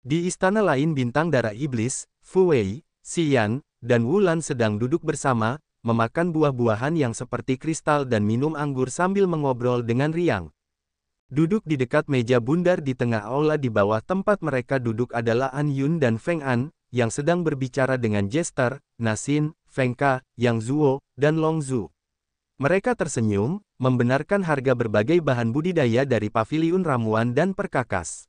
Di istana lain bintang darah iblis, Fu Wei, Xian, dan Wulan sedang duduk bersama, memakan buah-buahan yang seperti kristal dan minum anggur sambil mengobrol dengan riang. Duduk di dekat meja bundar di tengah aula di bawah tempat mereka duduk adalah An Yun dan Feng An, yang sedang berbicara dengan Jester, Nasin, Feng Ka, Yang Zuo, dan Long Zhu. Mereka tersenyum, membenarkan harga berbagai bahan budidaya dari paviliun ramuan dan perkakas.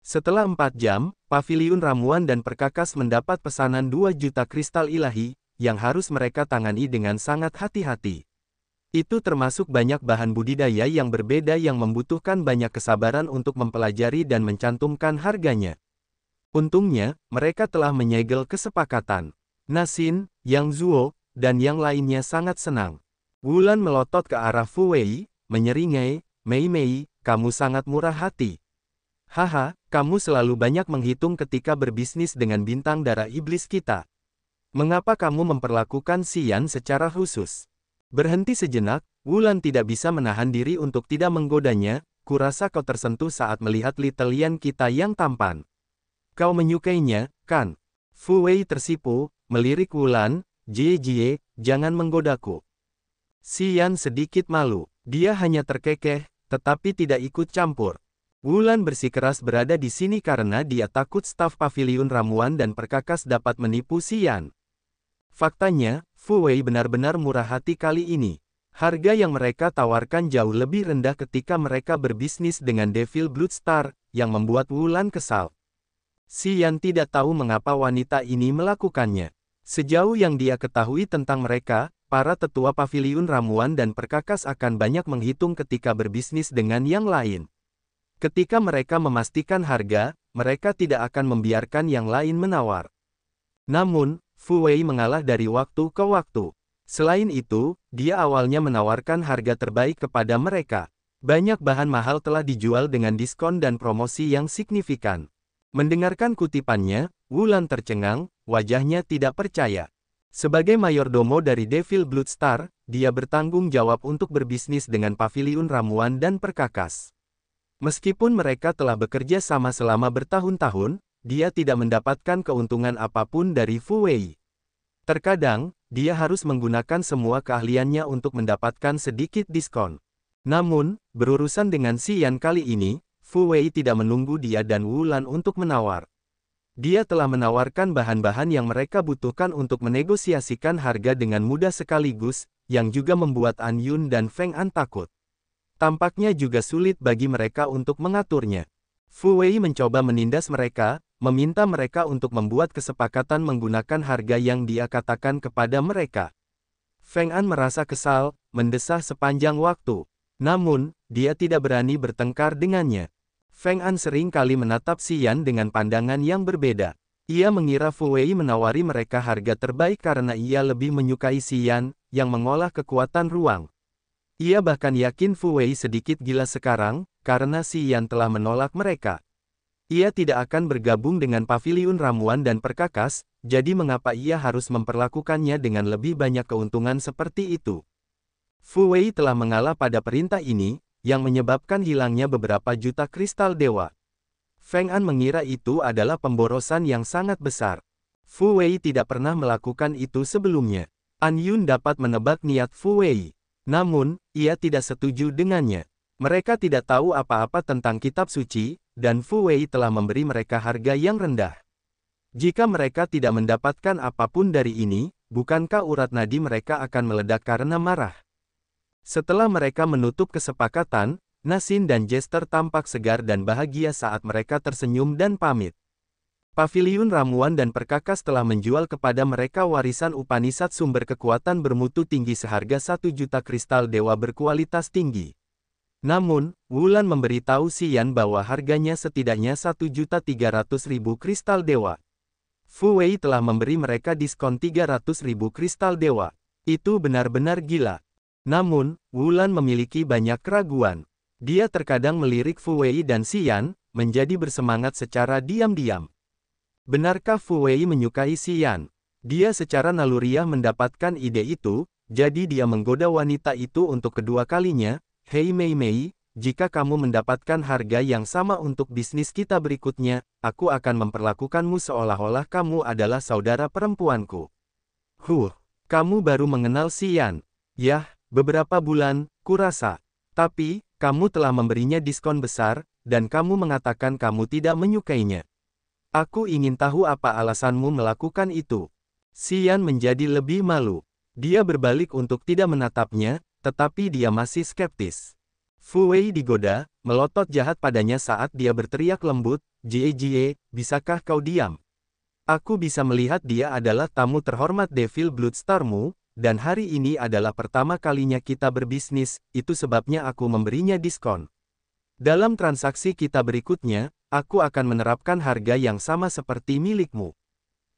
Setelah 4 jam, paviliun ramuan dan perkakas mendapat pesanan 2 juta kristal ilahi, yang harus mereka tangani dengan sangat hati-hati. Itu termasuk banyak bahan budidaya yang berbeda yang membutuhkan banyak kesabaran untuk mempelajari dan mencantumkan harganya. Untungnya, mereka telah menyegel kesepakatan. Nasin, Yang Zuo, dan yang lainnya sangat senang. Wulan melotot ke arah Fu Wei, menyeringai, "Mei Mei, kamu sangat murah hati. Haha, kamu selalu banyak menghitung ketika berbisnis dengan bintang darah iblis kita. Mengapa kamu memperlakukan Xian secara khusus?" Berhenti sejenak, Wulan tidak bisa menahan diri untuk tidak menggodanya. "Kurasa kau tersentuh saat melihat Little Yan kita yang tampan. Kau menyukainya, kan?" Fu Wei tersipu, melirik Wulan, "Jie, jangan menggodaku." Xian sedikit malu. Dia hanya terkekeh, tetapi tidak ikut campur. Wulan bersikeras berada di sini karena dia takut staf paviliun ramuan dan perkakas dapat menipu Xian. Faktanya, Fu Wei benar-benar murah hati kali ini. Harga yang mereka tawarkan jauh lebih rendah ketika mereka berbisnis dengan Devil Blood Star, yang membuat Wulan kesal. Xian tidak tahu mengapa wanita ini melakukannya. Sejauh yang dia ketahui tentang mereka, para tetua paviliun ramuan dan perkakas akan banyak menghitung ketika berbisnis dengan yang lain. Ketika mereka memastikan harga, mereka tidak akan membiarkan yang lain menawar. Namun, Fu Wei mengalah dari waktu ke waktu. Selain itu, dia awalnya menawarkan harga terbaik kepada mereka. Banyak bahan mahal telah dijual dengan diskon dan promosi yang signifikan. Mendengarkan kutipannya, Wulan tercengang, wajahnya tidak percaya. Sebagai mayordomo dari Devil Blood Star, dia bertanggung jawab untuk berbisnis dengan paviliun ramuan dan perkakas. Meskipun mereka telah bekerja sama selama bertahun-tahun, dia tidak mendapatkan keuntungan apapun dari Fu Wei. Terkadang, dia harus menggunakan semua keahliannya untuk mendapatkan sedikit diskon. Namun, berurusan dengan Xian kali ini, Fu Wei tidak menunggu dia dan Wulan untuk menawar. Dia telah menawarkan bahan-bahan yang mereka butuhkan untuk menegosiasikan harga dengan mudah sekaligus, yang juga membuat An Yun dan Feng An takut. Tampaknya juga sulit bagi mereka untuk mengaturnya. Fu Wei mencoba menindas mereka, meminta mereka untuk membuat kesepakatan menggunakan harga yang dia katakan kepada mereka. Feng An merasa kesal, mendesah sepanjang waktu. Namun, dia tidak berani bertengkar dengannya. Feng An sering kali menatap Xian dengan pandangan yang berbeda. Ia mengira Fu Wei menawari mereka harga terbaik karena ia lebih menyukai Xian, yang mengolah kekuatan ruang. Ia bahkan yakin Fu Wei sedikit gila sekarang, karena Xian telah menolak mereka. Ia tidak akan bergabung dengan paviliun ramuan dan perkakas, jadi mengapa ia harus memperlakukannya dengan lebih banyak keuntungan seperti itu? Fu Wei telah mengalah pada perintah ini, yang menyebabkan hilangnya beberapa juta kristal dewa. Feng An mengira itu adalah pemborosan yang sangat besar. Fu Wei tidak pernah melakukan itu sebelumnya. An Yun dapat menebak niat Fu Wei. Namun, ia tidak setuju dengannya. Mereka tidak tahu apa-apa tentang kitab suci, dan Fu Wei telah memberi mereka harga yang rendah. Jika mereka tidak mendapatkan apapun dari ini, bukankah urat nadi mereka akan meledak karena marah? Setelah mereka menutup kesepakatan, Nasin dan Jester tampak segar dan bahagia saat mereka tersenyum dan pamit. Paviliun ramuan dan perkakas telah menjual kepada mereka warisan Upanisad sumber kekuatan bermutu tinggi seharga 1 juta kristal dewa berkualitas tinggi. Namun, Wulan memberitahu Xian bahwa harganya setidaknya 1.300.000 kristal dewa. Fu Wei telah memberi mereka diskon 300.000 kristal dewa. Itu benar-benar gila. Namun, Wulan memiliki banyak keraguan. Dia terkadang melirik Fu Wei dan Xian, menjadi bersemangat secara diam-diam. Benarkah Fu Wei menyukai Xian? Dia secara naluriah mendapatkan ide itu, jadi dia menggoda wanita itu untuk kedua kalinya. "Hei Mei Mei, jika kamu mendapatkan harga yang sama untuk bisnis kita berikutnya, aku akan memperlakukanmu seolah-olah kamu adalah saudara perempuanku. Kamu baru mengenal Xian. Yah, beberapa bulan, kurasa. Tapi, kamu telah memberinya diskon besar, dan kamu mengatakan kamu tidak menyukainya. Aku ingin tahu apa alasanmu melakukan itu. Xian menjadi lebih malu. Dia berbalik untuk tidak menatapnya, tetapi dia masih skeptis. Fu Wei digoda, melotot jahat padanya saat dia berteriak lembut, "Jie, bisakah kau diam? Aku bisa melihat dia adalah tamu terhormat Devil Blood Star-mu, dan hari ini adalah pertama kalinya kita berbisnis, itu sebabnya aku memberinya diskon. Dalam transaksi kita berikutnya, aku akan menerapkan harga yang sama seperti milikmu.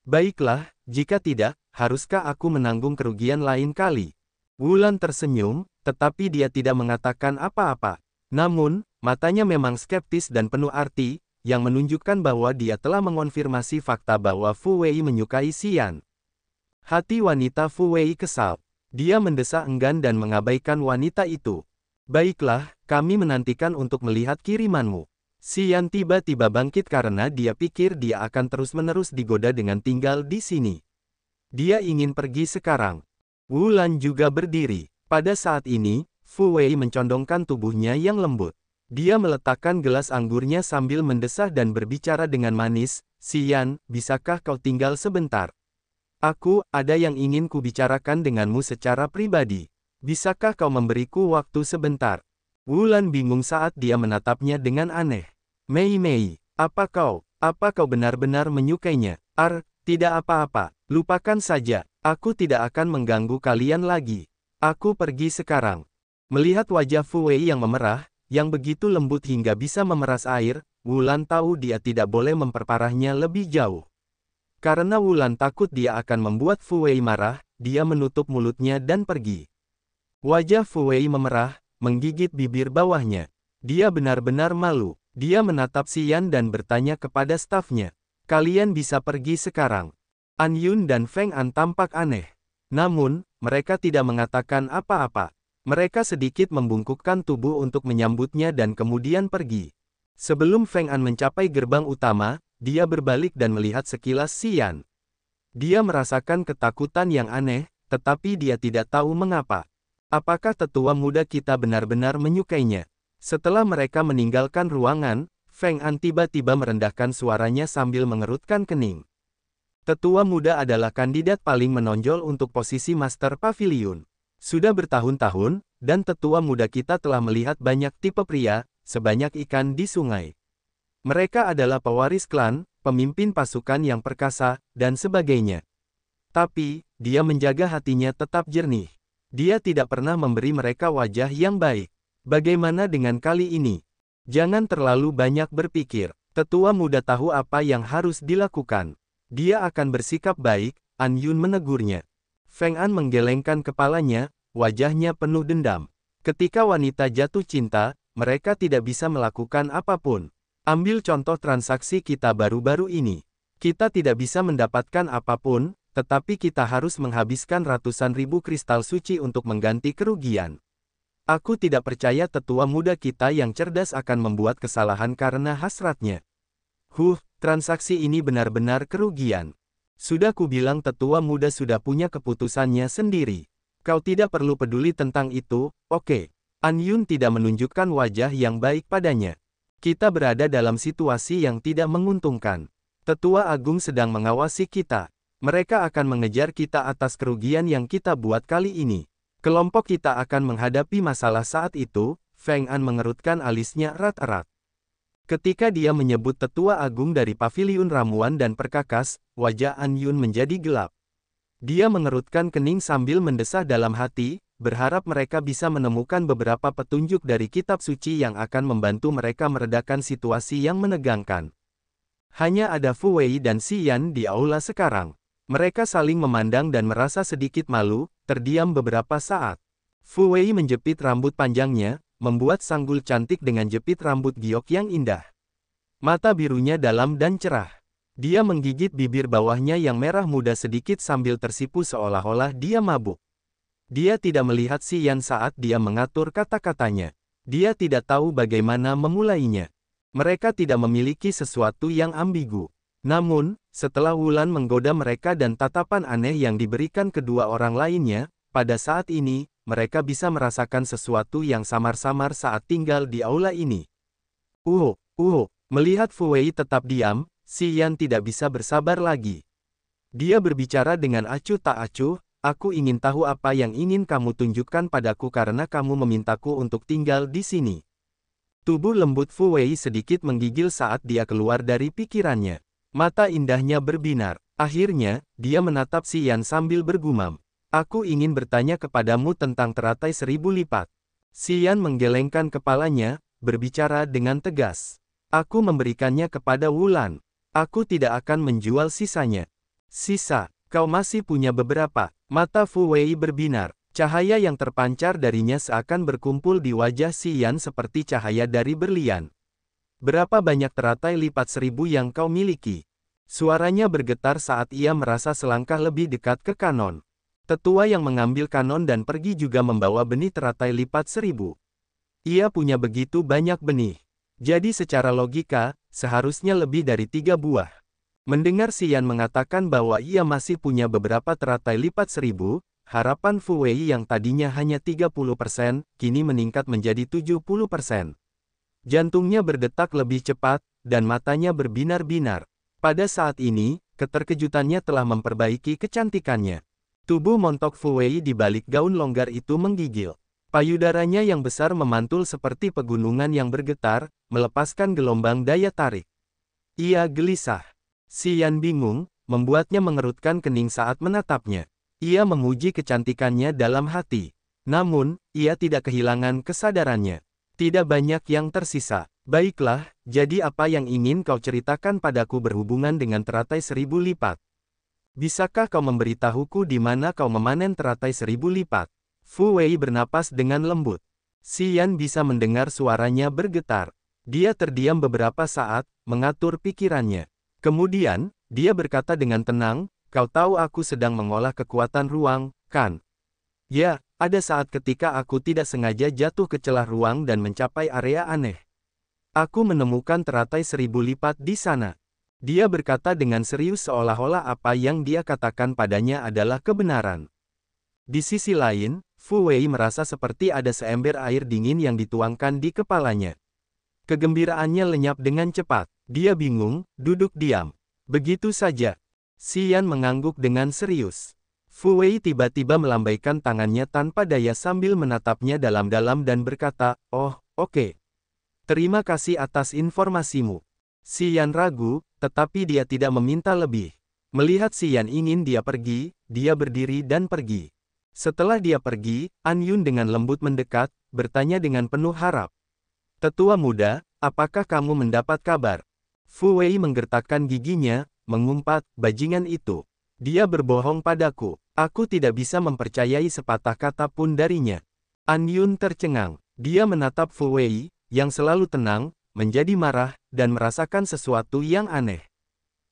Baiklah, jika tidak, haruskah aku menanggung kerugian lain kali?" Wulan tersenyum, tetapi dia tidak mengatakan apa-apa. Namun, matanya memang skeptis dan penuh arti, yang menunjukkan bahwa dia telah mengonfirmasi fakta bahwa Fu Wei menyukai Xian. Hati wanita Fu Wei kesal. Dia mendesak enggan dan mengabaikan wanita itu. "Baiklah, kami menantikan untuk melihat kirimanmu." Xian tiba-tiba bangkit karena dia pikir dia akan terus-menerus digoda dengan tinggal di sini. Dia ingin pergi sekarang. Wulan juga berdiri. Pada saat ini, Fu Wei mencondongkan tubuhnya yang lembut. Dia meletakkan gelas anggurnya sambil mendesah dan berbicara dengan manis, "Xian, bisakah kau tinggal sebentar? Ada yang ingin kubicarakan denganmu secara pribadi. Bisakah kau memberiku waktu sebentar?" Wulan bingung saat dia menatapnya dengan aneh. Mei, apa kau benar-benar menyukainya?" Tidak apa-apa, lupakan saja. Aku tidak akan mengganggu kalian lagi. Aku pergi sekarang. Melihat wajah Fu Wei yang memerah, yang begitu lembut hingga bisa memeras air, Wulan tahu dia tidak boleh memperparahnya lebih jauh. Karena Wulan takut dia akan membuat Fu Wei marah, dia menutup mulutnya dan pergi. Wajah Fu Wei memerah, menggigit bibir bawahnya. Dia benar-benar malu. Dia menatap Xian dan bertanya kepada stafnya, "Kalian bisa pergi sekarang." An Yun dan Feng An tampak aneh. Namun, mereka tidak mengatakan apa-apa. Mereka sedikit membungkukkan tubuh untuk menyambutnya dan kemudian pergi. Sebelum Feng An mencapai gerbang utama, dia berbalik dan melihat sekilas Xian. Dia merasakan ketakutan yang aneh, tetapi dia tidak tahu mengapa. Apakah tetua muda kita benar-benar menyukainya? Setelah mereka meninggalkan ruangan, Feng An tiba-tiba merendahkan suaranya sambil mengerutkan kening. Tetua muda adalah kandidat paling menonjol untuk posisi Master Pavilion. Sudah bertahun-tahun, dan tetua muda kita telah melihat banyak tipe pria, sebanyak ikan di sungai. Mereka adalah pewaris klan, pemimpin pasukan yang perkasa, dan sebagainya. Tapi, dia menjaga hatinya tetap jernih. Dia tidak pernah memberi mereka wajah yang baik. Bagaimana dengan kali ini? Jangan terlalu banyak berpikir. Tetua muda tahu apa yang harus dilakukan. Dia akan bersikap baik, An Yun menegurnya. Feng An menggelengkan kepalanya, wajahnya penuh dendam. Ketika wanita jatuh cinta, mereka tidak bisa melakukan apapun. Ambil contoh transaksi kita baru-baru ini. Kita tidak bisa mendapatkan apapun, tetapi kita harus menghabiskan ratusan ribu kristal suci untuk mengganti kerugian. Aku tidak percaya tetua muda kita yang cerdas akan membuat kesalahan karena hasratnya. Transaksi ini benar-benar kerugian. Sudah kubilang tetua muda sudah punya keputusannya sendiri. Kau tidak perlu peduli tentang itu, oke. An Yun tidak menunjukkan wajah yang baik padanya. Kita berada dalam situasi yang tidak menguntungkan. Tetua Agung sedang mengawasi kita. Mereka akan mengejar kita atas kerugian yang kita buat kali ini. Kelompok kita akan menghadapi masalah saat itu. Feng An mengerutkan alisnya erat-erat. Ketika dia menyebut tetua agung dari paviliun ramuan dan perkakas, wajah An Yun menjadi gelap. Dia mengerutkan kening sambil mendesah dalam hati, berharap mereka bisa menemukan beberapa petunjuk dari kitab suci yang akan membantu mereka meredakan situasi yang menegangkan. Hanya ada Fu Wei dan Xian di aula sekarang. Mereka saling memandang dan merasa sedikit malu, terdiam beberapa saat. Fu Wei menjepit rambut panjangnya, membuat Sanggul cantik dengan jepit rambut giok yang indah. Mata birunya dalam dan cerah. Dia menggigit bibir bawahnya yang merah muda sedikit sambil tersipu seolah-olah dia mabuk. Dia tidak melihat Xian saat dia mengatur kata-katanya. Dia tidak tahu bagaimana memulainya. Mereka tidak memiliki sesuatu yang ambigu. Namun, setelah Wulan menggoda mereka dan tatapan aneh yang diberikan kedua orang lainnya, pada saat ini, mereka bisa merasakan sesuatu yang samar-samar saat tinggal di aula ini. Melihat Fu Wei tetap diam, Xi Yan tidak bisa bersabar lagi. Dia berbicara dengan acuh tak acuh, aku ingin tahu apa yang ingin kamu tunjukkan padaku karena kamu memintaku untuk tinggal di sini. Tubuh lembut Fu Wei sedikit menggigil saat dia keluar dari pikirannya. Mata indahnya berbinar. Akhirnya, dia menatap Xi Yan sambil bergumam. Aku ingin bertanya kepadamu tentang teratai 1000 lipat. Xi Yan menggelengkan kepalanya, berbicara dengan tegas. Aku memberikannya kepada Wulan. Aku tidak akan menjual sisanya. Sisa, kau masih punya beberapa. Mata Fu Wei berbinar. Cahaya yang terpancar darinya seakan berkumpul di wajah Xi Yan seperti cahaya dari berlian. Berapa banyak teratai lipat 1000 yang kau miliki? Suaranya bergetar saat ia merasa selangkah lebih dekat ke kanon. Tetua yang mengambil kanon dan pergi juga membawa benih teratai lipat 1000. Ia punya begitu banyak benih. Jadi secara logika, seharusnya lebih dari 3 buah. Mendengar Xi Yan mengatakan bahwa ia masih punya beberapa teratai lipat 1000, harapan Fu Wei yang tadinya hanya 30%, kini meningkat menjadi 70%. Jantungnya berdetak lebih cepat, dan matanya berbinar-binar. Pada saat ini, keterkejutannya telah memperbaiki kecantikannya. Tubuh montok Fu Wei di balik gaun longgar itu menggigil. Payudaranya yang besar memantul seperti pegunungan yang bergetar, melepaskan gelombang daya tarik. Ia gelisah. Xi Yan bingung, membuatnya mengerutkan kening saat menatapnya. Ia memuji kecantikannya dalam hati. Namun, ia tidak kehilangan kesadarannya. Tidak banyak yang tersisa. Baiklah, jadi apa yang ingin kau ceritakan padaku berhubungan dengan teratai 1000 lipat? Bisakah kau memberitahuku di mana kau memanen teratai 1000 lipat? Fu Wei bernapas dengan lembut. Xi Yan bisa mendengar suaranya bergetar. Dia terdiam beberapa saat, mengatur pikirannya. Kemudian, dia berkata dengan tenang, kau tahu aku sedang mengolah kekuatan ruang, kan? Ya, ada saat ketika aku tidak sengaja jatuh ke celah ruang dan mencapai area aneh. Aku menemukan teratai 1000 lipat di sana. Dia berkata dengan serius seolah-olah apa yang dia katakan padanya adalah kebenaran. Di sisi lain, Fu Wei merasa seperti ada seember air dingin yang dituangkan di kepalanya. Kegembiraannya lenyap dengan cepat. Dia bingung, duduk diam. Begitu saja. Xi Yan mengangguk dengan serius. Fu Wei tiba-tiba melambaikan tangannya tanpa daya sambil menatapnya dalam-dalam dan berkata, "Oh, oke. Terima kasih atas informasimu." Xi Yan ragu, tetapi dia tidak meminta lebih. Melihat Xi Yan ingin dia pergi, dia berdiri dan pergi. Setelah dia pergi, An Yun dengan lembut mendekat, bertanya dengan penuh harap. "Tetua muda, apakah kamu mendapat kabar?" Fu Wei menggertakkan giginya, mengumpat, "Bajingan itu. Dia berbohong padaku. Aku tidak bisa mempercayai sepatah kata pun darinya." An Yun tercengang. Dia menatap Fu Wei, yang selalu tenang, menjadi marah, dan merasakan sesuatu yang aneh.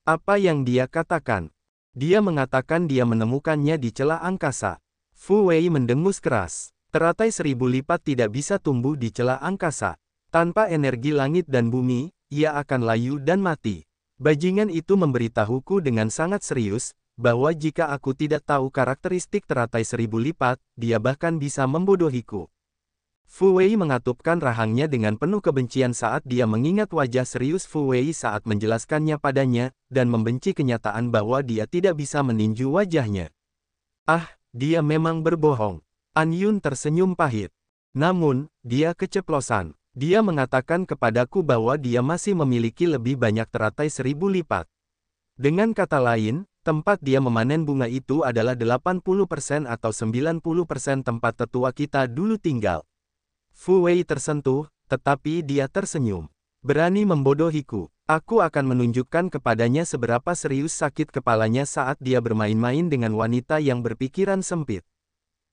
Apa yang dia katakan? Dia mengatakan dia menemukannya di celah angkasa. Fu Wei mendengus keras. Teratai 1000 lipat tidak bisa tumbuh di celah angkasa. Tanpa energi langit dan bumi, ia akan layu dan mati. Bajingan itu memberitahuku dengan sangat serius, bahwa jika aku tidak tahu karakteristik teratai 1000 lipat, dia bahkan bisa membodohiku. Fu Wei mengatupkan rahangnya dengan penuh kebencian saat dia mengingat wajah serius Fu Wei saat menjelaskannya padanya, dan membenci kenyataan bahwa dia tidak bisa meninju wajahnya. Ah, dia memang berbohong. An Yun tersenyum pahit. Namun, dia keceplosan. Dia mengatakan kepadaku bahwa dia masih memiliki lebih banyak teratai 1000 lipat. Dengan kata lain, tempat dia memanen bunga itu adalah 80% atau 90% tempat tetua kita dulu tinggal. Fu Wei tersentuh, tetapi dia tersenyum. Berani membodohiku. Aku akan menunjukkan kepadanya seberapa serius sakit kepalanya saat dia bermain-main dengan wanita yang berpikiran sempit.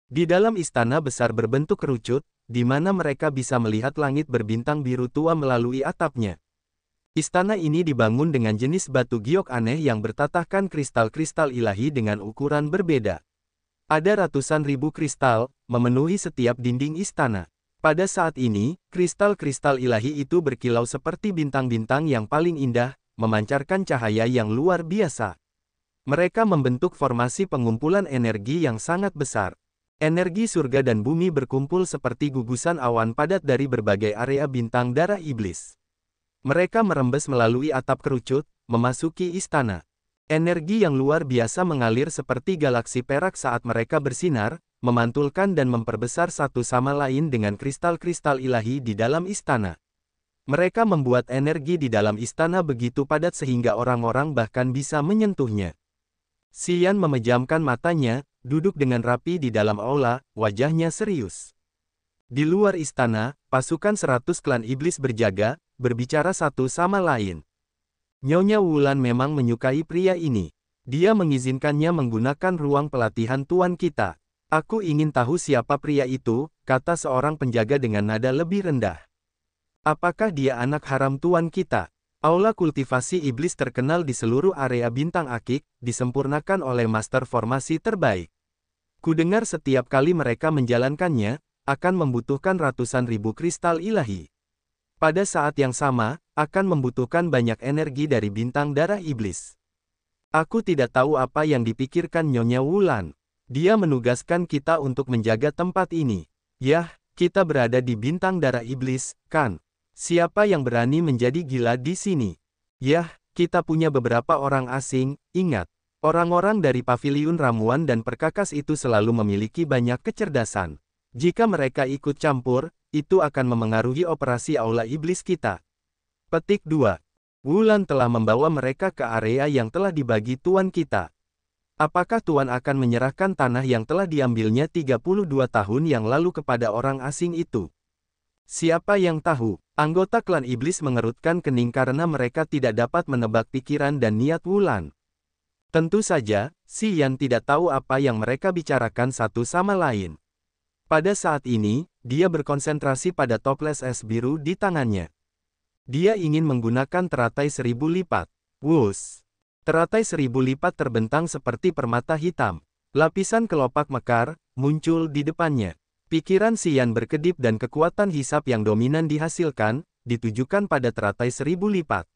Di dalam istana besar berbentuk kerucut, di mana mereka bisa melihat langit berbintang biru tua melalui atapnya. Istana ini dibangun dengan jenis batu giok aneh yang bertatahkan kristal-kristal ilahi dengan ukuran berbeda. Ada ratusan ribu kristal, memenuhi setiap dinding istana. Pada saat ini, kristal-kristal ilahi itu berkilau seperti bintang-bintang yang paling indah, memancarkan cahaya yang luar biasa. Mereka membentuk formasi pengumpulan energi yang sangat besar. Energi surga dan bumi berkumpul seperti gugusan awan padat dari berbagai area bintang darah iblis. Mereka merembes melalui atap kerucut, memasuki istana. Energi yang luar biasa mengalir seperti galaksi perak saat mereka bersinar, memantulkan dan memperbesar satu sama lain dengan kristal-kristal ilahi di dalam istana. Mereka membuat energi di dalam istana begitu padat sehingga orang-orang bahkan bisa menyentuhnya. Xian memejamkan matanya, duduk dengan rapi di dalam aula, wajahnya serius. Di luar istana, pasukan 100 klan iblis berjaga, berbicara satu sama lain. Nyonya Wulan memang menyukai pria ini. Dia mengizinkannya menggunakan ruang pelatihan tuan kita. Aku ingin tahu siapa pria itu, kata seorang penjaga dengan nada lebih rendah. Apakah dia anak haram tuan kita? Aula kultivasi iblis terkenal di seluruh area bintang akik, disempurnakan oleh master formasi terbaik. Kudengar setiap kali mereka menjalankannya, akan membutuhkan ratusan ribu kristal ilahi. Pada saat yang sama, akan membutuhkan banyak energi dari bintang darah iblis. Aku tidak tahu apa yang dipikirkan Nyonya Wulan. Dia menugaskan kita untuk menjaga tempat ini. Yah, kita berada di bintang darah iblis, kan? Siapa yang berani menjadi gila di sini? Yah, kita punya beberapa orang asing, ingat. Orang-orang dari paviliun ramuan dan perkakas itu selalu memiliki banyak kecerdasan. Jika mereka ikut campur, itu akan memengaruhi operasi aula iblis kita. Petik 2. Wulan telah membawa mereka ke area yang telah dibagi tuan kita. Apakah tuan akan menyerahkan tanah yang telah diambilnya 32 tahun yang lalu kepada orang asing itu? Siapa yang tahu? Anggota klan iblis mengerutkan kening karena mereka tidak dapat menebak pikiran dan niat Wulan. Tentu saja, Xian tidak tahu apa yang mereka bicarakan satu sama lain. Pada saat ini, dia berkonsentrasi pada toples es biru di tangannya. Dia ingin menggunakan teratai 1000 lipat. Wush! Teratai 1000 lipat terbentang seperti permata hitam. Lapisan kelopak mekar muncul di depannya. Pikiran Xian berkedip dan kekuatan hisap yang dominan dihasilkan, ditujukan pada teratai 1000 lipat.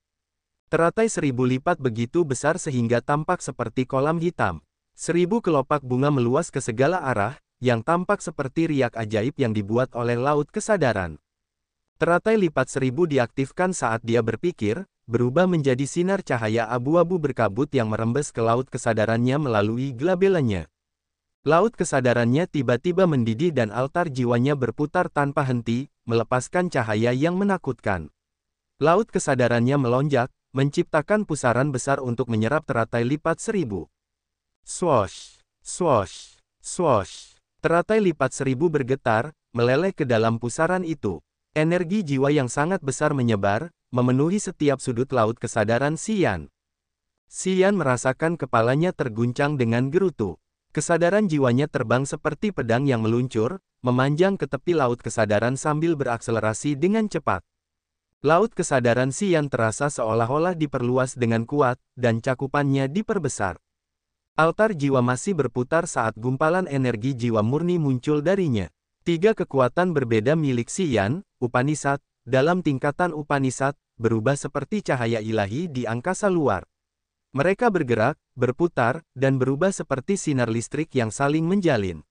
Teratai 1000 lipat begitu besar sehingga tampak seperti kolam hitam. 1000 kelopak bunga meluas ke segala arah, yang tampak seperti riak ajaib yang dibuat oleh laut kesadaran. Teratai lipat 1000 diaktifkan saat dia berpikir, berubah menjadi sinar cahaya abu-abu berkabut yang merembes ke laut kesadarannya melalui glabelanya. Laut kesadarannya tiba-tiba mendidih dan altar jiwanya berputar tanpa henti, melepaskan cahaya yang menakutkan. Laut kesadarannya melonjak, menciptakan pusaran besar untuk menyerap teratai lipat 1000. Swosh, swosh, swosh. Teratai lipat 1000 bergetar, meleleh ke dalam pusaran itu. Energi jiwa yang sangat besar menyebar, memenuhi setiap sudut laut kesadaran Xian. Xian merasakan kepalanya terguncang dengan gerutu. Kesadaran jiwanya terbang seperti pedang yang meluncur, memanjang ke tepi laut kesadaran sambil berakselerasi dengan cepat. Laut kesadaran Xian terasa seolah-olah diperluas dengan kuat, dan cakupannya diperbesar. Altar jiwa masih berputar saat gumpalan energi jiwa murni muncul darinya. 3 kekuatan berbeda milik Xian, Upanishad, dalam tingkatan Upanishad, berubah seperti cahaya ilahi di angkasa luar. Mereka bergerak, berputar, dan berubah seperti sinar listrik yang saling menjalin.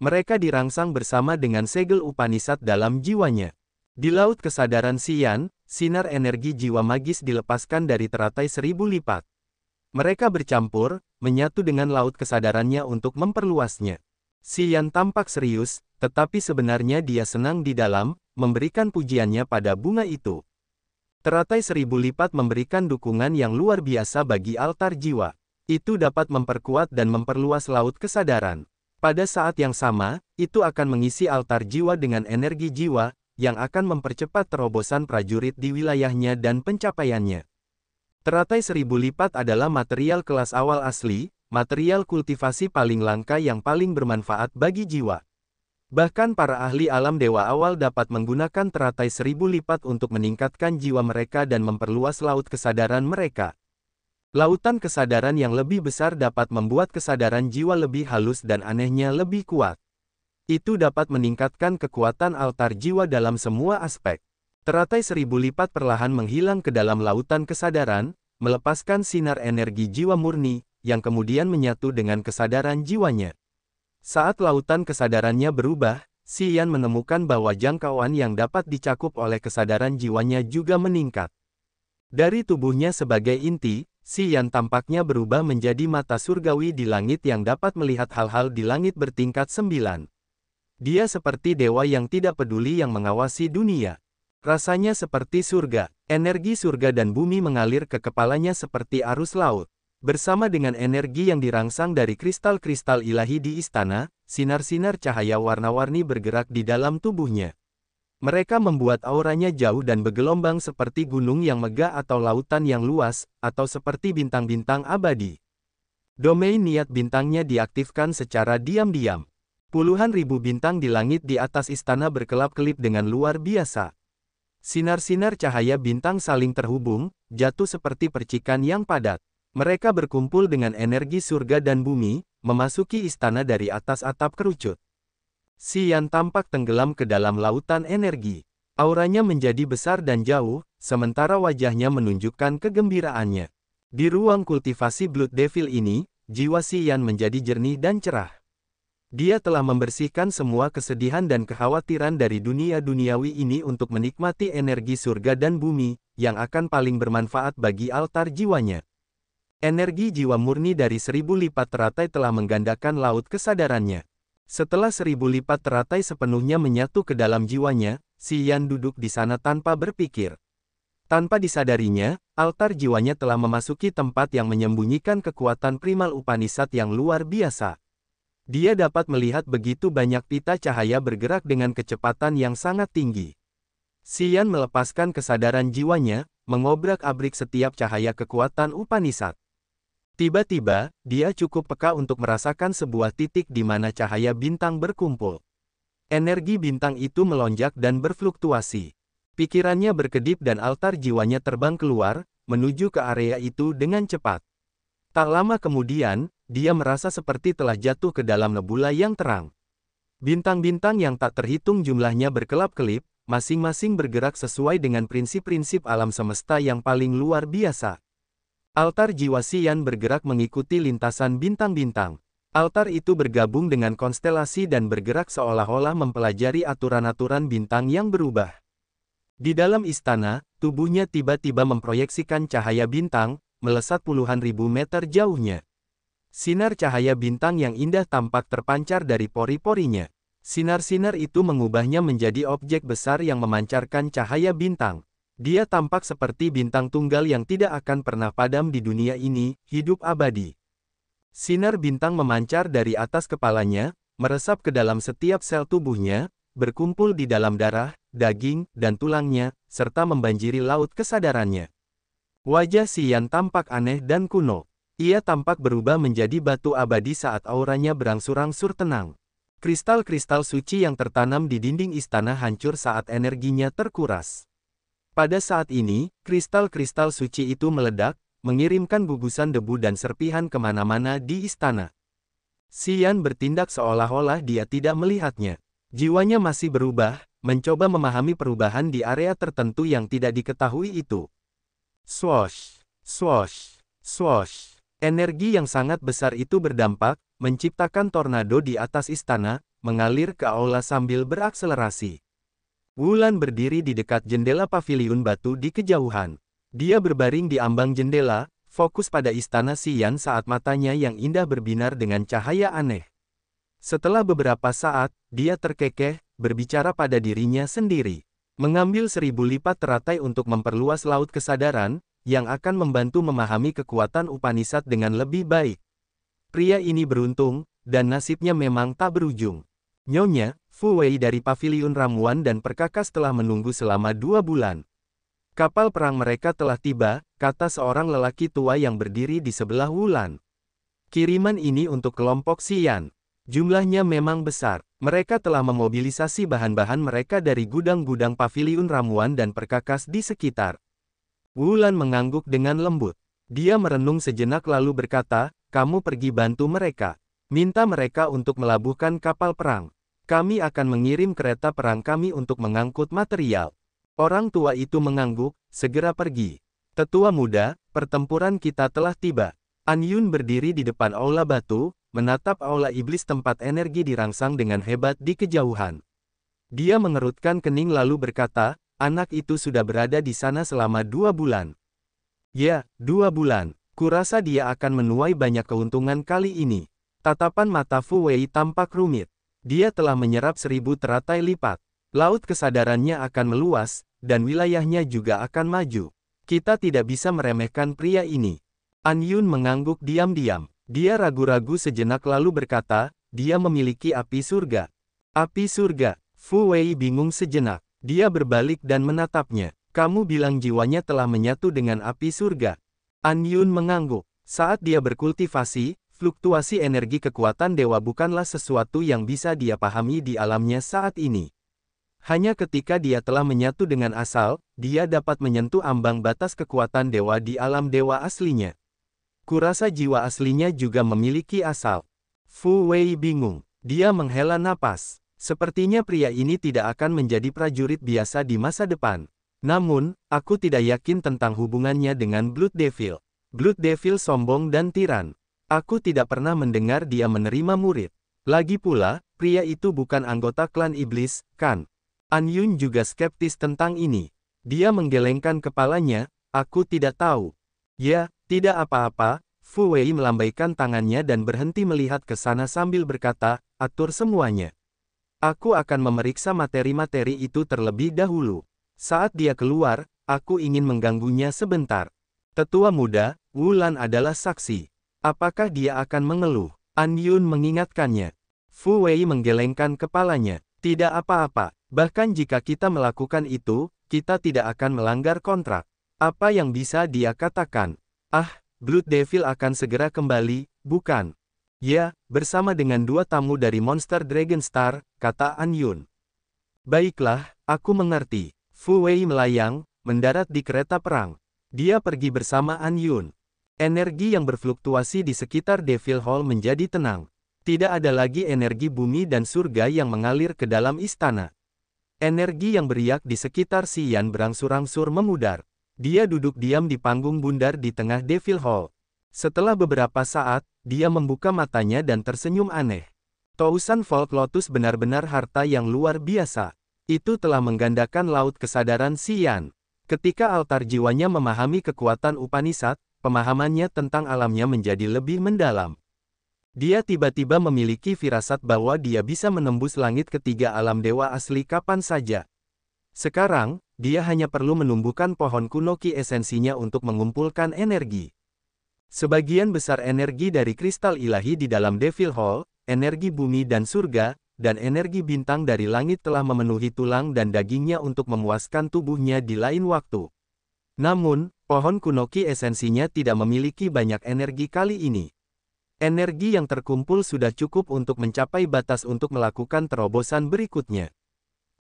Mereka dirangsang bersama dengan segel Upanishad dalam jiwanya. Di laut kesadaran Xian, sinar energi jiwa magis dilepaskan dari teratai 1000 lipat. Mereka bercampur, menyatu dengan laut kesadarannya untuk memperluasnya. Xian tampak serius, tetapi sebenarnya dia senang di dalam, memberikan pujiannya pada bunga itu. Teratai 1000 lipat memberikan dukungan yang luar biasa bagi altar jiwa. Itu dapat memperkuat dan memperluas laut kesadaran. Pada saat yang sama, itu akan mengisi altar jiwa dengan energi jiwa, yang akan mempercepat terobosan prajurit di wilayahnya dan pencapaiannya. Teratai 1000 lipat adalah material kelas awal asli, material kultivasi paling langka yang paling bermanfaat bagi jiwa. Bahkan para ahli alam dewa awal dapat menggunakan teratai 1000 lipat untuk meningkatkan jiwa mereka dan memperluas laut kesadaran mereka. Lautan kesadaran yang lebih besar dapat membuat kesadaran jiwa lebih halus dan anehnya lebih kuat. Itu dapat meningkatkan kekuatan altar jiwa dalam semua aspek. Teratai 1000 lipat perlahan menghilang ke dalam lautan kesadaran, melepaskan sinar energi jiwa murni, yang kemudian menyatu dengan kesadaran jiwanya. Saat lautan kesadarannya berubah, Xian menemukan bahwa jangkauan yang dapat dicakup oleh kesadaran jiwanya juga meningkat. Dari tubuhnya sebagai inti, Xian tampaknya berubah menjadi mata surgawi di langit yang dapat melihat hal-hal di langit bertingkat 9. Dia seperti dewa yang tidak peduli yang mengawasi dunia. Rasanya seperti surga. Energi surga dan bumi mengalir ke kepalanya seperti arus laut. Bersama dengan energi yang dirangsang dari kristal-kristal ilahi di istana, sinar-sinar cahaya warna-warni bergerak di dalam tubuhnya. Mereka membuat auranya jauh dan bergelombang seperti gunung yang megah atau lautan yang luas, atau seperti bintang-bintang abadi. Domain niat bintangnya diaktifkan secara diam-diam. Puluhan ribu bintang di langit di atas istana berkelap-kelip dengan luar biasa. Sinar-sinar cahaya bintang saling terhubung, jatuh seperti percikan yang padat. Mereka berkumpul dengan energi surga dan bumi, memasuki istana dari atas atap kerucut. Xian tampak tenggelam ke dalam lautan energi. Auranya menjadi besar dan jauh, sementara wajahnya menunjukkan kegembiraannya. Di ruang kultivasi Blood Devil ini, jiwa Xian menjadi jernih dan cerah. Dia telah membersihkan semua kesedihan dan kekhawatiran dari dunia duniawi ini untuk menikmati energi surga dan bumi, yang akan paling bermanfaat bagi altar jiwanya. Energi jiwa murni dari 1000 lipat teratai telah menggandakan laut kesadarannya. Setelah 1000 lipat teratai sepenuhnya menyatu ke dalam jiwanya, Xian duduk di sana tanpa berpikir. Tanpa disadarinya, altar jiwanya telah memasuki tempat yang menyembunyikan kekuatan primal Upanishad yang luar biasa. Dia dapat melihat begitu banyak pita cahaya bergerak dengan kecepatan yang sangat tinggi. Xian melepaskan kesadaran jiwanya, mengobrak-abrik setiap cahaya kekuatan Upanishad. Tiba-tiba, dia cukup peka untuk merasakan sebuah titik di mana cahaya bintang berkumpul. Energi bintang itu melonjak dan berfluktuasi. Pikirannya berkedip dan altar jiwanya terbang keluar, menuju ke area itu dengan cepat. Tak lama kemudian, dia merasa seperti telah jatuh ke dalam nebula yang terang. Bintang-bintang yang tak terhitung jumlahnya berkelap-kelip, masing-masing bergerak sesuai dengan prinsip-prinsip alam semesta yang paling luar biasa. Altar jiwa Xian bergerak mengikuti lintasan bintang-bintang. Altar itu bergabung dengan konstelasi dan bergerak seolah-olah mempelajari aturan-aturan bintang yang berubah. Di dalam istana, tubuhnya tiba-tiba memproyeksikan cahaya bintang, melesat puluhan ribu meter jauhnya. Sinar cahaya bintang yang indah tampak terpancar dari pori-porinya. Sinar-sinar itu mengubahnya menjadi objek besar yang memancarkan cahaya bintang. Dia tampak seperti bintang tunggal yang tidak akan pernah padam di dunia ini, hidup abadi. Sinar bintang memancar dari atas kepalanya, meresap ke dalam setiap sel tubuhnya, berkumpul di dalam darah, daging, dan tulangnya, serta membanjiri laut kesadarannya. Wajah Xian tampak aneh dan kuno. Ia tampak berubah menjadi batu abadi saat auranya berangsur-angsur tenang. Kristal-kristal suci yang tertanam di dinding istana hancur saat energinya terkuras. Pada saat ini, kristal-kristal suci itu meledak, mengirimkan gugusan debu dan serpihan kemana-mana di istana. Xian bertindak seolah-olah dia tidak melihatnya. Jiwanya masih berubah, mencoba memahami perubahan di area tertentu yang tidak diketahui itu. Swosh, swosh, swosh. Energi yang sangat besar itu berdampak, menciptakan tornado di atas istana, mengalir ke aula sambil berakselerasi. Wulan berdiri di dekat jendela paviliun batu di kejauhan. Dia berbaring di ambang jendela, fokus pada istana Xian saat matanya yang indah berbinar dengan cahaya aneh. Setelah beberapa saat, dia terkekeh, berbicara pada dirinya sendiri. Mengambil 1000 lipat teratai untuk memperluas laut kesadaran, yang akan membantu memahami kekuatan Upanishad dengan lebih baik. Pria ini beruntung, dan nasibnya memang tak berujung. Nyonya, Fu Wei dari paviliun ramuan dan perkakas telah menunggu selama 2 bulan. Kapal perang mereka telah tiba, kata seorang lelaki tua yang berdiri di sebelah Wulan. Kiriman ini untuk kelompok Xian. Jumlahnya memang besar. Mereka telah memobilisasi bahan-bahan mereka dari gudang-gudang paviliun ramuan dan perkakas di sekitar. Wulan mengangguk dengan lembut. Dia merenung sejenak lalu berkata, kamu pergi bantu mereka. Minta mereka untuk melabuhkan kapal perang. Kami akan mengirim kereta perang kami untuk mengangkut material. Orang tua itu mengangguk, segera pergi. Tetua muda, pertempuran kita telah tiba. An Yun berdiri di depan aula batu, menatap aula iblis tempat energi dirangsang dengan hebat di kejauhan. Dia mengerutkan kening lalu berkata, anak itu sudah berada di sana selama 2 bulan. Ya, 2 bulan. Kurasa dia akan menuai banyak keuntungan kali ini. Tatapan mata Fu Wei tampak rumit. Dia telah menyerap 1000 teratai lipat. Laut kesadarannya akan meluas, dan wilayahnya juga akan maju. Kita tidak bisa meremehkan pria ini. An Yun mengangguk diam-diam. Dia ragu-ragu sejenak lalu berkata, dia memiliki api surga. Api surga. Fu Wei bingung sejenak. Dia berbalik dan menatapnya. Kamu bilang jiwanya telah menyatu dengan api surga. An Yun mengangguk. Saat dia berkultivasi, fluktuasi energi kekuatan dewa bukanlah sesuatu yang bisa dia pahami di alamnya saat ini. Hanya ketika dia telah menyatu dengan asal, dia dapat menyentuh ambang batas kekuatan dewa di alam dewa aslinya. Kurasa jiwa aslinya juga memiliki asal. Fu Wei bingung. Dia menghela napas. Sepertinya pria ini tidak akan menjadi prajurit biasa di masa depan. Namun, aku tidak yakin tentang hubungannya dengan Blood Devil. Blood Devil sombong dan tiran. Aku tidak pernah mendengar dia menerima murid. Lagi pula, pria itu bukan anggota klan iblis, kan? An Yun juga skeptis tentang ini. Dia menggelengkan kepalanya, aku tidak tahu. Ya, tidak apa-apa. Fu Wei melambaikan tangannya dan berhenti melihat ke sana sambil berkata, atur semuanya. Aku akan memeriksa materi-materi itu terlebih dahulu. Saat dia keluar, aku ingin mengganggunya sebentar. Tetua muda, Wulan adalah saksi. Apakah dia akan mengeluh? An Yun mengingatkannya. Fu Wei menggelengkan kepalanya. Tidak apa-apa. Bahkan jika kita melakukan itu, kita tidak akan melanggar kontrak. Apa yang bisa dia katakan? Ah, Blood Devil akan segera kembali, bukan? Ya, bersama dengan 2 tamu dari Monster Dragon Star, kata An Yun. Baiklah, aku mengerti. Fu Wei melayang, mendarat di kereta perang. Dia pergi bersama An Yun. Energi yang berfluktuasi di sekitar Devil Hall menjadi tenang. Tidak ada lagi energi bumi dan surga yang mengalir ke dalam istana. Energi yang beriak di sekitar Xian berangsur-angsur memudar. Dia duduk diam di panggung bundar di tengah Devil Hall. Setelah beberapa saat, dia membuka matanya dan tersenyum aneh. Tousan Volt Lotus benar-benar harta yang luar biasa. Itu telah menggandakan laut kesadaran Xian. Ketika altar jiwanya memahami kekuatan Upanishad, pemahamannya tentang alamnya menjadi lebih mendalam. Dia tiba-tiba memiliki firasat bahwa dia bisa menembus langit ketiga alam dewa asli kapan saja. Sekarang, dia hanya perlu menumbuhkan pohon kuno ki esensinya untuk mengumpulkan energi. Sebagian besar energi dari kristal ilahi di dalam Devil Hall, energi bumi dan surga, dan energi bintang dari langit telah memenuhi tulang dan dagingnya untuk memuaskan tubuhnya di lain waktu. Namun, pohon kuno ki esensinya tidak memiliki banyak energi kali ini. Energi yang terkumpul sudah cukup untuk mencapai batas untuk melakukan terobosan berikutnya.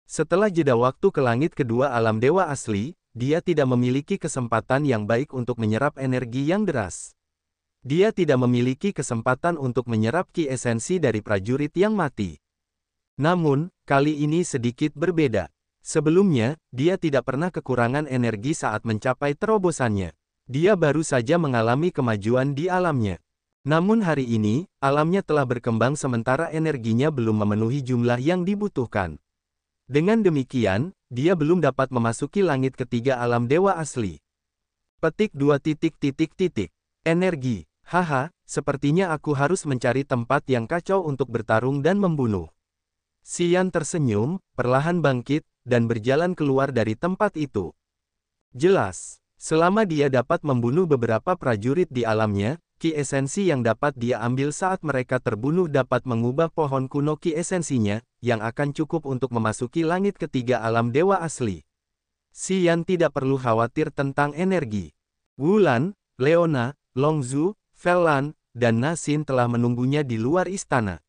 Setelah jeda waktu ke langit kedua alam dewa asli, dia tidak memiliki kesempatan yang baik untuk menyerap energi yang deras. Dia tidak memiliki kesempatan untuk menyerap ki esensi dari prajurit yang mati. Namun, kali ini sedikit berbeda. Sebelumnya, dia tidak pernah kekurangan energi saat mencapai terobosannya. Dia baru saja mengalami kemajuan di alamnya. Namun hari ini, alamnya telah berkembang sementara energinya belum memenuhi jumlah yang dibutuhkan. Dengan demikian, dia belum dapat memasuki langit ketiga alam dewa asli. Petik 2. Energi. Haha, sepertinya aku harus mencari tempat yang kacau untuk bertarung dan membunuh. Xian tersenyum, perlahan bangkit, dan berjalan keluar dari tempat itu. Jelas, selama dia dapat membunuh beberapa prajurit di alamnya, ki esensi yang dapat dia ambil saat mereka terbunuh dapat mengubah pohon kuno ki esensinya, yang akan cukup untuk memasuki langit ketiga alam dewa asli. Xian tidak perlu khawatir tentang energi. Wulan, Leona, Longzhu, Fellan, dan Nasin telah menunggunya di luar istana.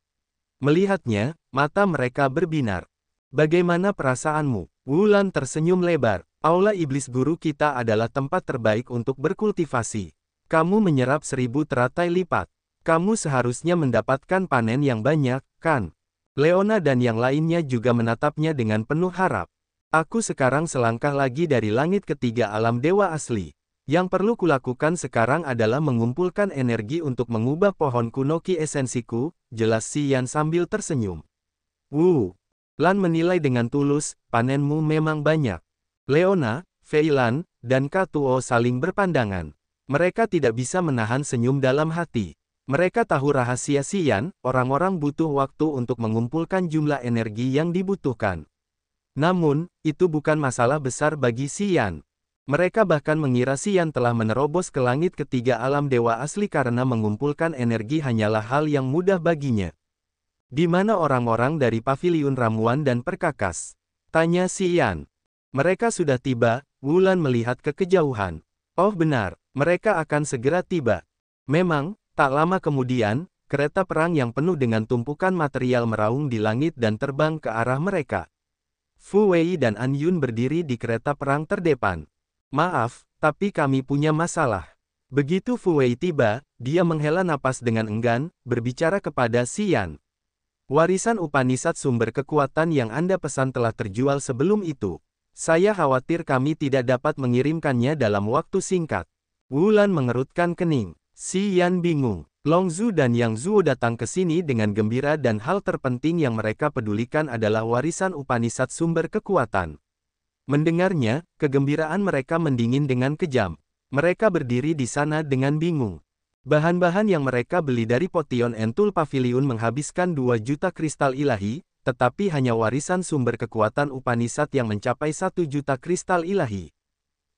Melihatnya, mata mereka berbinar. Bagaimana perasaanmu? Wulan tersenyum lebar. Aula iblis guru kita adalah tempat terbaik untuk berkultivasi. Kamu menyerap 1000 teratai lipat. Kamu seharusnya mendapatkan panen yang banyak, kan? Leona dan yang lainnya juga menatapnya dengan penuh harap. Aku sekarang selangkah lagi dari langit ketiga alam dewa asli. Yang perlu kulakukan sekarang adalah mengumpulkan energi untuk mengubah pohon kuno ki esensiku, jelas Xian sambil tersenyum. Lan menilai dengan tulus, panenmu memang banyak. Leona, Fei Lan, dan Katuo saling berpandangan. Mereka tidak bisa menahan senyum dalam hati. Mereka tahu rahasia Xian, orang-orang butuh waktu untuk mengumpulkan jumlah energi yang dibutuhkan. Namun, itu bukan masalah besar bagi Xian. Mereka bahkan mengira Xian telah menerobos ke langit ketiga alam dewa asli karena mengumpulkan energi hanyalah hal yang mudah baginya. Di mana orang-orang dari paviliun ramuan dan perkakas? Tanya Xian. Mereka sudah tiba, Wulan melihat ke kejauhan. Oh benar, mereka akan segera tiba. Memang, tak lama kemudian, kereta perang yang penuh dengan tumpukan material meraung di langit dan terbang ke arah mereka. Fu Wei dan An Yun berdiri di kereta perang terdepan. Maaf, tapi kami punya masalah. Begitu Fu Wei tiba, dia menghela napas dengan enggan, berbicara kepada Xian. Warisan Upanishad sumber kekuatan yang Anda pesan telah terjual sebelum itu. Saya khawatir kami tidak dapat mengirimkannya dalam waktu singkat. Wulan mengerutkan kening. Xian bingung. Long Zhu dan Yang Zuo datang ke sini dengan gembira dan hal terpenting yang mereka pedulikan adalah warisan Upanishad sumber kekuatan. Mendengarnya, kegembiraan mereka mendingin dengan kejam. Mereka berdiri di sana dengan bingung. Bahan-bahan yang mereka beli dari Potion Entul Pavilion menghabiskan 2 juta kristal ilahi, tetapi hanya warisan sumber kekuatan Upanishad yang mencapai 1 juta kristal ilahi.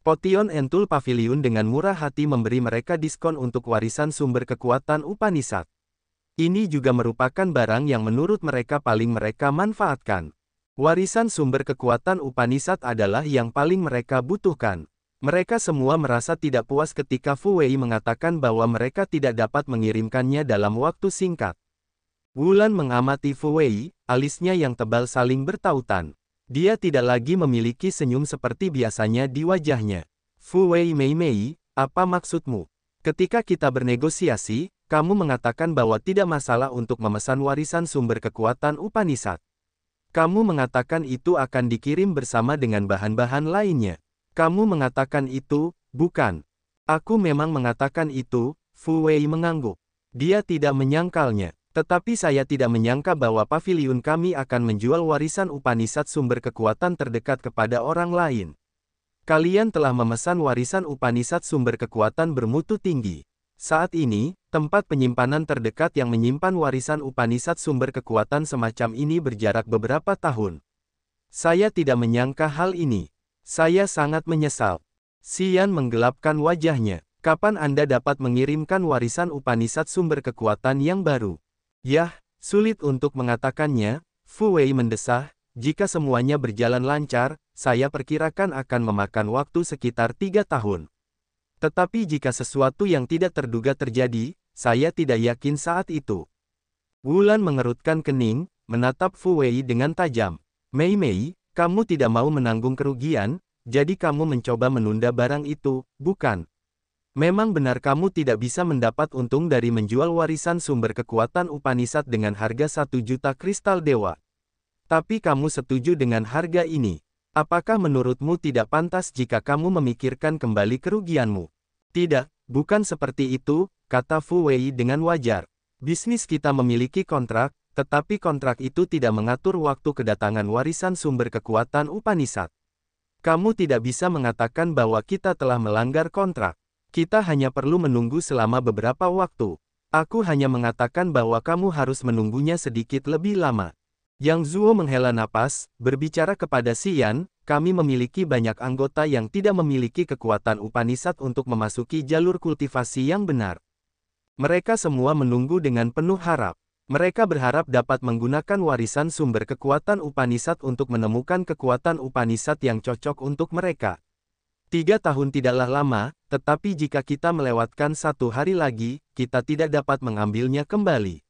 Potion Entul Pavilion dengan murah hati memberi mereka diskon untuk warisan sumber kekuatan Upanishad. Ini juga merupakan barang yang menurut mereka paling mereka manfaatkan. Warisan sumber kekuatan Upanishad adalah yang paling mereka butuhkan. Mereka semua merasa tidak puas ketika Fu Wei mengatakan bahwa mereka tidak dapat mengirimkannya dalam waktu singkat. Wulan mengamati Fu Wei, alisnya yang tebal saling bertautan. Dia tidak lagi memiliki senyum seperti biasanya di wajahnya. Fu Wei Mei, apa maksudmu? Ketika kita bernegosiasi, kamu mengatakan bahwa tidak masalah untuk memesan warisan sumber kekuatan Upanishad. Kamu mengatakan itu akan dikirim bersama dengan bahan-bahan lainnya. Kamu mengatakan itu, bukan? Aku memang mengatakan itu, Fu Wei mengangguk. Dia tidak menyangkalnya. Tetapi saya tidak menyangka bahwa paviliun kami akan menjual warisan Upanishad sumber kekuatan terdekat kepada orang lain. Kalian telah memesan warisan Upanishad sumber kekuatan bermutu tinggi. Saat ini, tempat penyimpanan terdekat yang menyimpan warisan Upanishad sumber kekuatan semacam ini berjarak beberapa tahun. Saya tidak menyangka hal ini. Saya sangat menyesal. Xian menggelapkan wajahnya. Kapan Anda dapat mengirimkan warisan Upanishad sumber kekuatan yang baru? Yah, sulit untuk mengatakannya, Fu Wei mendesah, jika semuanya berjalan lancar, saya perkirakan akan memakan waktu sekitar 3 tahun. Tetapi jika sesuatu yang tidak terduga terjadi, saya tidak yakin saat itu. Wulan mengerutkan kening, menatap Fu Wei dengan tajam. Mei, kamu tidak mau menanggung kerugian, jadi kamu mencoba menunda barang itu, bukan? Memang benar kamu tidak bisa mendapat untung dari menjual warisan sumber kekuatan Upanishad dengan harga 1 juta kristal dewa. Tapi kamu setuju dengan harga ini. Apakah menurutmu tidak pantas jika kamu memikirkan kembali kerugianmu? Tidak, bukan seperti itu, kata Fu Wei dengan wajar. Bisnis kita memiliki kontrak, tetapi kontrak itu tidak mengatur waktu kedatangan warisan sumber kekuatan Upanishad. Kamu tidak bisa mengatakan bahwa kita telah melanggar kontrak. Kita hanya perlu menunggu selama beberapa waktu. Aku hanya mengatakan bahwa kamu harus menunggunya sedikit lebih lama. Yang Zuo menghela napas, berbicara kepada Xian, kami memiliki banyak anggota yang tidak memiliki kekuatan Upanishad untuk memasuki jalur kultivasi yang benar. Mereka semua menunggu dengan penuh harap. Mereka berharap dapat menggunakan warisan sumber kekuatan Upanishad untuk menemukan kekuatan Upanishad yang cocok untuk mereka. 3 tahun tidaklah lama, tetapi jika kita melewatkan 1 hari lagi, kita tidak dapat mengambilnya kembali.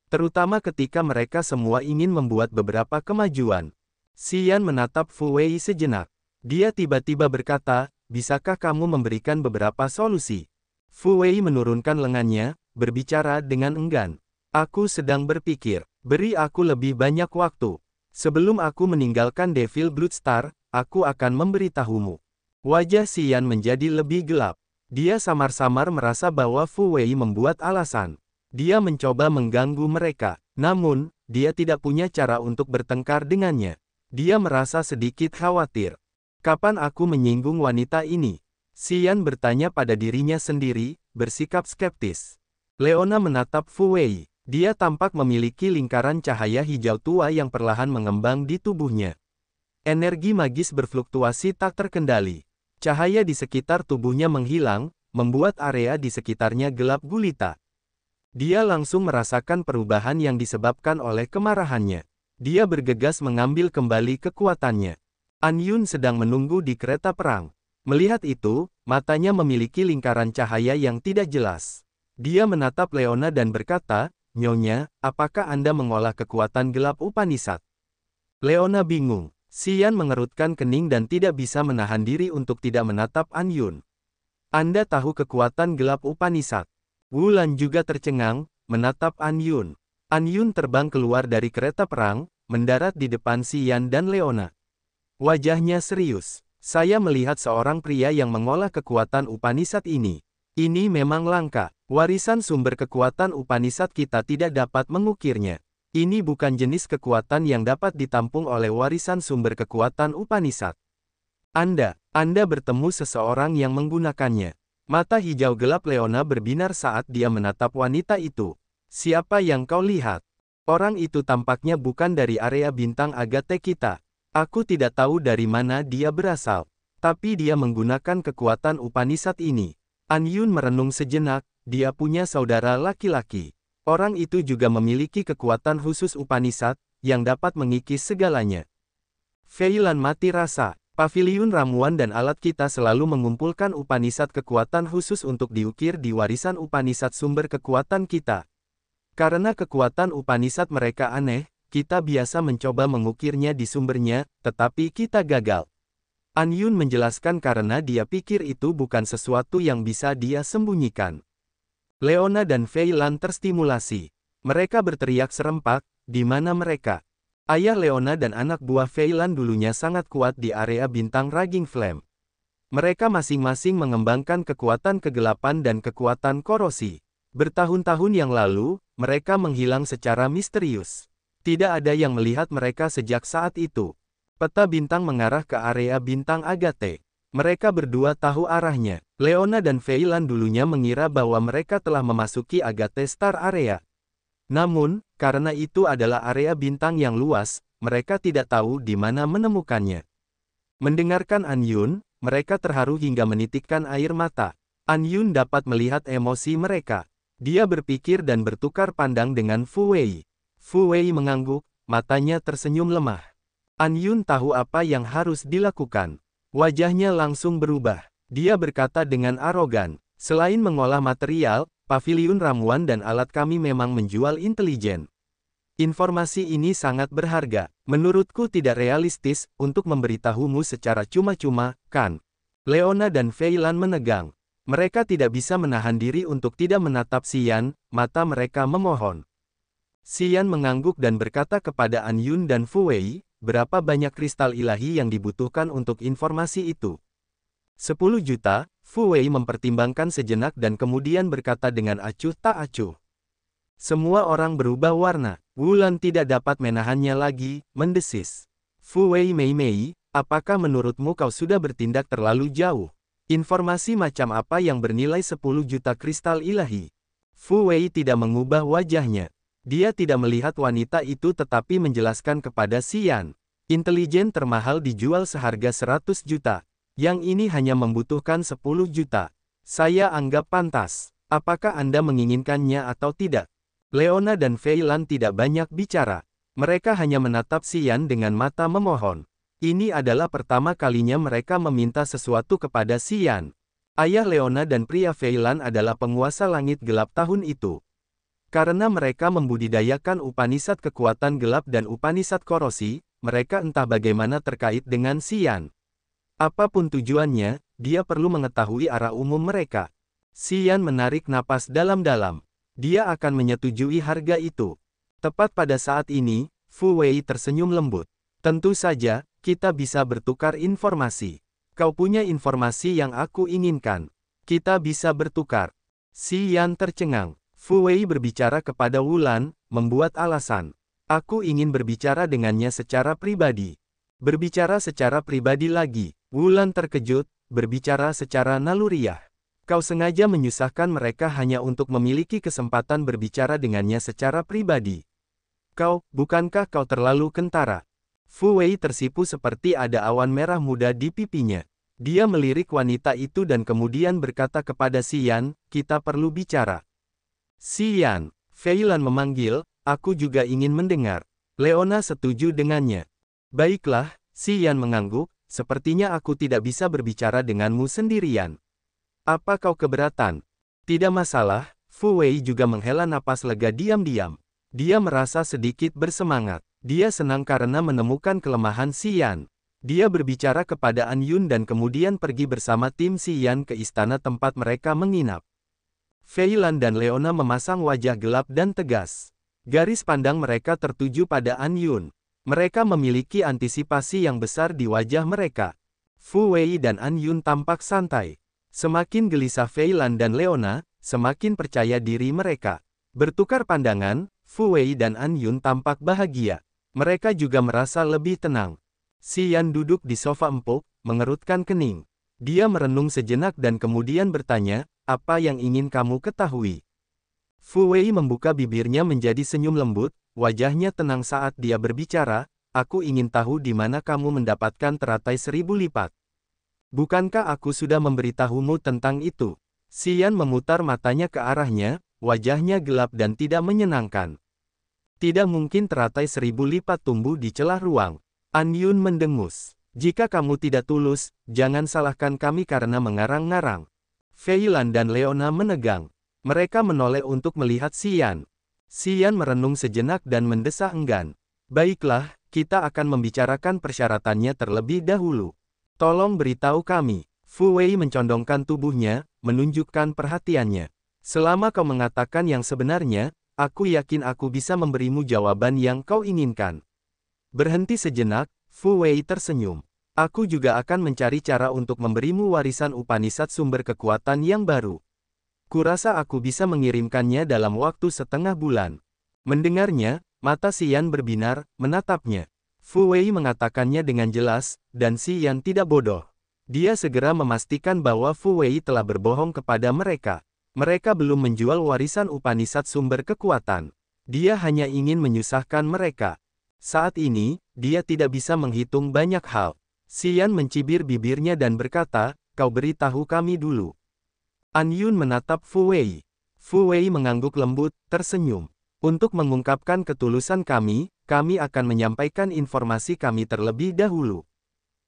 Terutama ketika mereka semua ingin membuat beberapa kemajuan. Xian menatap Fu Wei sejenak. Dia tiba-tiba berkata, bisakah kamu memberikan beberapa solusi? Fu Wei menurunkan lengannya, berbicara dengan enggan. Aku sedang berpikir, Beri aku lebih banyak waktu. Sebelum aku meninggalkan Devil Bloodstar, aku akan memberitahumu. Wajah Xian menjadi lebih gelap. Dia samar-samar merasa bahwa Fu Wei membuat alasan. Dia mencoba mengganggu mereka, namun, dia tidak punya cara untuk bertengkar dengannya. Dia merasa sedikit khawatir. Kapan aku menyinggung wanita ini? Xian bertanya pada dirinya sendiri, bersikap skeptis. Leona menatap Fu Wei. Dia tampak memiliki lingkaran cahaya hijau tua yang perlahan mengembang di tubuhnya. Energi magis berfluktuasi tak terkendali. Cahaya di sekitar tubuhnya menghilang, membuat area di sekitarnya gelap gulita. Dia langsung merasakan perubahan yang disebabkan oleh kemarahannya. Dia bergegas mengambil kembali kekuatannya. An Yun sedang menunggu di kereta perang. Melihat itu, matanya memiliki lingkaran cahaya yang tidak jelas. Dia menatap Leona dan berkata, "Nyonya, apakah Anda mengolah kekuatan gelap Upanishad?" Leona bingung. Xian mengerutkan kening dan tidak bisa menahan diri untuk tidak menatap An Yun. "Anda tahu kekuatan gelap Upanishad?" Wulan juga tercengang, menatap An Yun. An Yun terbang keluar dari kereta perang, mendarat di depan Xian dan Leona. Wajahnya serius. "Saya melihat seorang pria yang mengolah kekuatan Upanishad ini. Ini memang langka. Warisan sumber kekuatan Upanishad kita tidak dapat mengukirnya. Ini bukan jenis kekuatan yang dapat ditampung oleh warisan sumber kekuatan Upanishad. Anda bertemu seseorang yang menggunakannya." Mata hijau gelap Leona berbinar saat dia menatap wanita itu. "Siapa yang kau lihat? Orang itu tampaknya bukan dari area bintang Agate kita. Aku tidak tahu dari mana dia berasal. Tapi dia menggunakan kekuatan Upanishad ini." An Yun merenung sejenak, dia punya saudara laki-laki. Orang itu juga memiliki kekuatan khusus Upanishad, yang dapat mengikis segalanya. Fei Lan mati rasa. Paviliun ramuan dan alat kita selalu mengumpulkan Upanishad kekuatan khusus untuk diukir di warisan Upanishad sumber kekuatan kita. Karena kekuatan Upanishad mereka aneh, kita biasa mencoba mengukirnya di sumbernya, tetapi kita gagal. An Yun menjelaskan karena dia pikir itu bukan sesuatu yang bisa dia sembunyikan. Leona dan Fei Lan terstimulasi. Mereka berteriak serempak, "Di mana mereka?" Ayah Leona dan anak buah Fei Lan dulunya sangat kuat di area bintang Raging Flame. Mereka masing-masing mengembangkan kekuatan kegelapan dan kekuatan korosi. Bertahun-tahun yang lalu, mereka menghilang secara misterius. Tidak ada yang melihat mereka sejak saat itu. Peta bintang mengarah ke area bintang Agate. Mereka berdua tahu arahnya. Leona dan Fei Lan dulunya mengira bahwa mereka telah memasuki Agate Star Area. Namun, karena itu adalah area bintang yang luas, mereka tidak tahu di mana menemukannya. Mendengarkan An Yun, mereka terharu hingga menitikkan air mata. An Yun dapat melihat emosi mereka. Dia berpikir dan bertukar pandang dengan Fu Wei. Fu Wei mengangguk, matanya tersenyum lemah. An Yun tahu apa yang harus dilakukan. Wajahnya langsung berubah. Dia berkata dengan arogan, "Selain mengolah material, paviliun ramuan dan alat kami memang menjual intelijen. Informasi ini sangat berharga. Menurutku tidak realistis untuk memberitahumu secara cuma-cuma, kan?" Leona dan Fei Lan menegang. Mereka tidak bisa menahan diri untuk tidak menatap Xian, mata mereka memohon. Xian mengangguk dan berkata kepada An Yun dan Fu Wei, "Berapa banyak kristal ilahi yang dibutuhkan untuk informasi itu?" 10 juta, Fu Wei mempertimbangkan sejenak dan kemudian berkata dengan acuh tak acuh. Semua orang berubah warna. Wulan tidak dapat menahannya lagi, mendesis. "Fu Wei Mei, apakah menurutmu kau sudah bertindak terlalu jauh? Informasi macam apa yang bernilai 10 juta kristal ilahi?" Fu Wei tidak mengubah wajahnya. Dia tidak melihat wanita itu tetapi menjelaskan kepada Xian. "Intelijen termahal dijual seharga 100 juta. Yang ini hanya membutuhkan 10 juta. Saya anggap pantas. Apakah Anda menginginkannya atau tidak?" Leona dan Fei Lan tidak banyak bicara. Mereka hanya menatap Xian dengan mata memohon. Ini adalah pertama kalinya mereka meminta sesuatu kepada Xian. Ayah Leona dan pria Fei Lan adalah penguasa langit gelap tahun itu. Karena mereka membudidayakan Upanishad kekuatan gelap dan Upanishad korosi, mereka entah bagaimana terkait dengan Xian. Apapun tujuannya, dia perlu mengetahui arah umum mereka. Xian menarik napas dalam-dalam. Dia akan menyetujui harga itu. Tepat pada saat ini, Fu Wei tersenyum lembut. Tentu saja, kita bisa bertukar informasi. Kau punya informasi yang aku inginkan. Kita bisa bertukar. Xi Yan tercengang. Fu Wei berbicara kepada Wulan, membuat alasan. Aku ingin berbicara dengannya secara pribadi. Berbicara secara pribadi lagi. Wulan terkejut, berbicara secara naluriah. Kau sengaja menyusahkan mereka hanya untuk memiliki kesempatan berbicara dengannya secara pribadi. Bukankah kau terlalu kentara? Fu Wei tersipu seperti ada awan merah muda di pipinya. Dia melirik wanita itu dan kemudian berkata kepada Xi Yan, kita perlu bicara. Xi Yan, Fei Lan memanggil, aku juga ingin mendengar. Leona setuju dengannya. Baiklah, Xi Yan mengangguk, sepertinya aku tidak bisa berbicara denganmu sendirian. Apa kau keberatan? Tidak masalah, Fu Wei juga menghela napas lega diam-diam. Dia merasa sedikit bersemangat. Dia senang karena menemukan kelemahan Xi Yan. Dia berbicara kepada An Yun dan kemudian pergi bersama tim Xi Yan ke istana tempat mereka menginap. Fei Lan dan Leona memasang wajah gelap dan tegas. Garis pandang mereka tertuju pada An Yun. Mereka memiliki antisipasi yang besar di wajah mereka. Fu Wei dan An Yun tampak santai. Semakin gelisah Fei Lan dan Leona, semakin percaya diri mereka. Bertukar pandangan, Fu Wei dan An Yun tampak bahagia. Mereka juga merasa lebih tenang. Xi Yan duduk di sofa empuk, mengerutkan kening. Dia merenung sejenak dan kemudian bertanya, apa yang ingin kamu ketahui? Fu Wei membuka bibirnya menjadi senyum lembut, wajahnya tenang saat dia berbicara, aku ingin tahu di mana kamu mendapatkan teratai 1000 lipat. Bukankah aku sudah memberitahumu tentang itu? Xi Yan memutar matanya ke arahnya, wajahnya gelap dan tidak menyenangkan. Tidak mungkin teratai 1000 lipat tumbuh di celah ruang. An Yun mendengus. Jika kamu tidak tulus, jangan salahkan kami karena mengarang-ngarang. Fei Lan dan Leona menegang. Mereka menoleh untuk melihat Xi Yan. Xi Yan merenung sejenak dan mendesah enggan. Baiklah, kita akan membicarakan persyaratannya terlebih dahulu. Tolong beritahu kami. Fu Wei mencondongkan tubuhnya, menunjukkan perhatiannya. Selama kau mengatakan yang sebenarnya, aku yakin aku bisa memberimu jawaban yang kau inginkan. Berhenti sejenak, Fu Wei tersenyum. Aku juga akan mencari cara untuk memberimu warisan Upanishad sumber kekuatan yang baru. Kurasa aku bisa mengirimkannya dalam waktu setengah bulan. Mendengarnya, mata Xi Yan berbinar, menatapnya. Fu Wei mengatakannya dengan jelas, dan Xi Yan tidak bodoh. Dia segera memastikan bahwa Fu Wei telah berbohong kepada mereka. Mereka belum menjual warisan Upanishad sumber kekuatan. Dia hanya ingin menyusahkan mereka. Saat ini, dia tidak bisa menghitung banyak hal. Xi Yan mencibir bibirnya dan berkata, kau beritahu kami dulu. An Yun menatap Fu Wei. Fu Wei mengangguk lembut, tersenyum. Untuk mengungkapkan ketulusan kami akan menyampaikan informasi kami terlebih dahulu.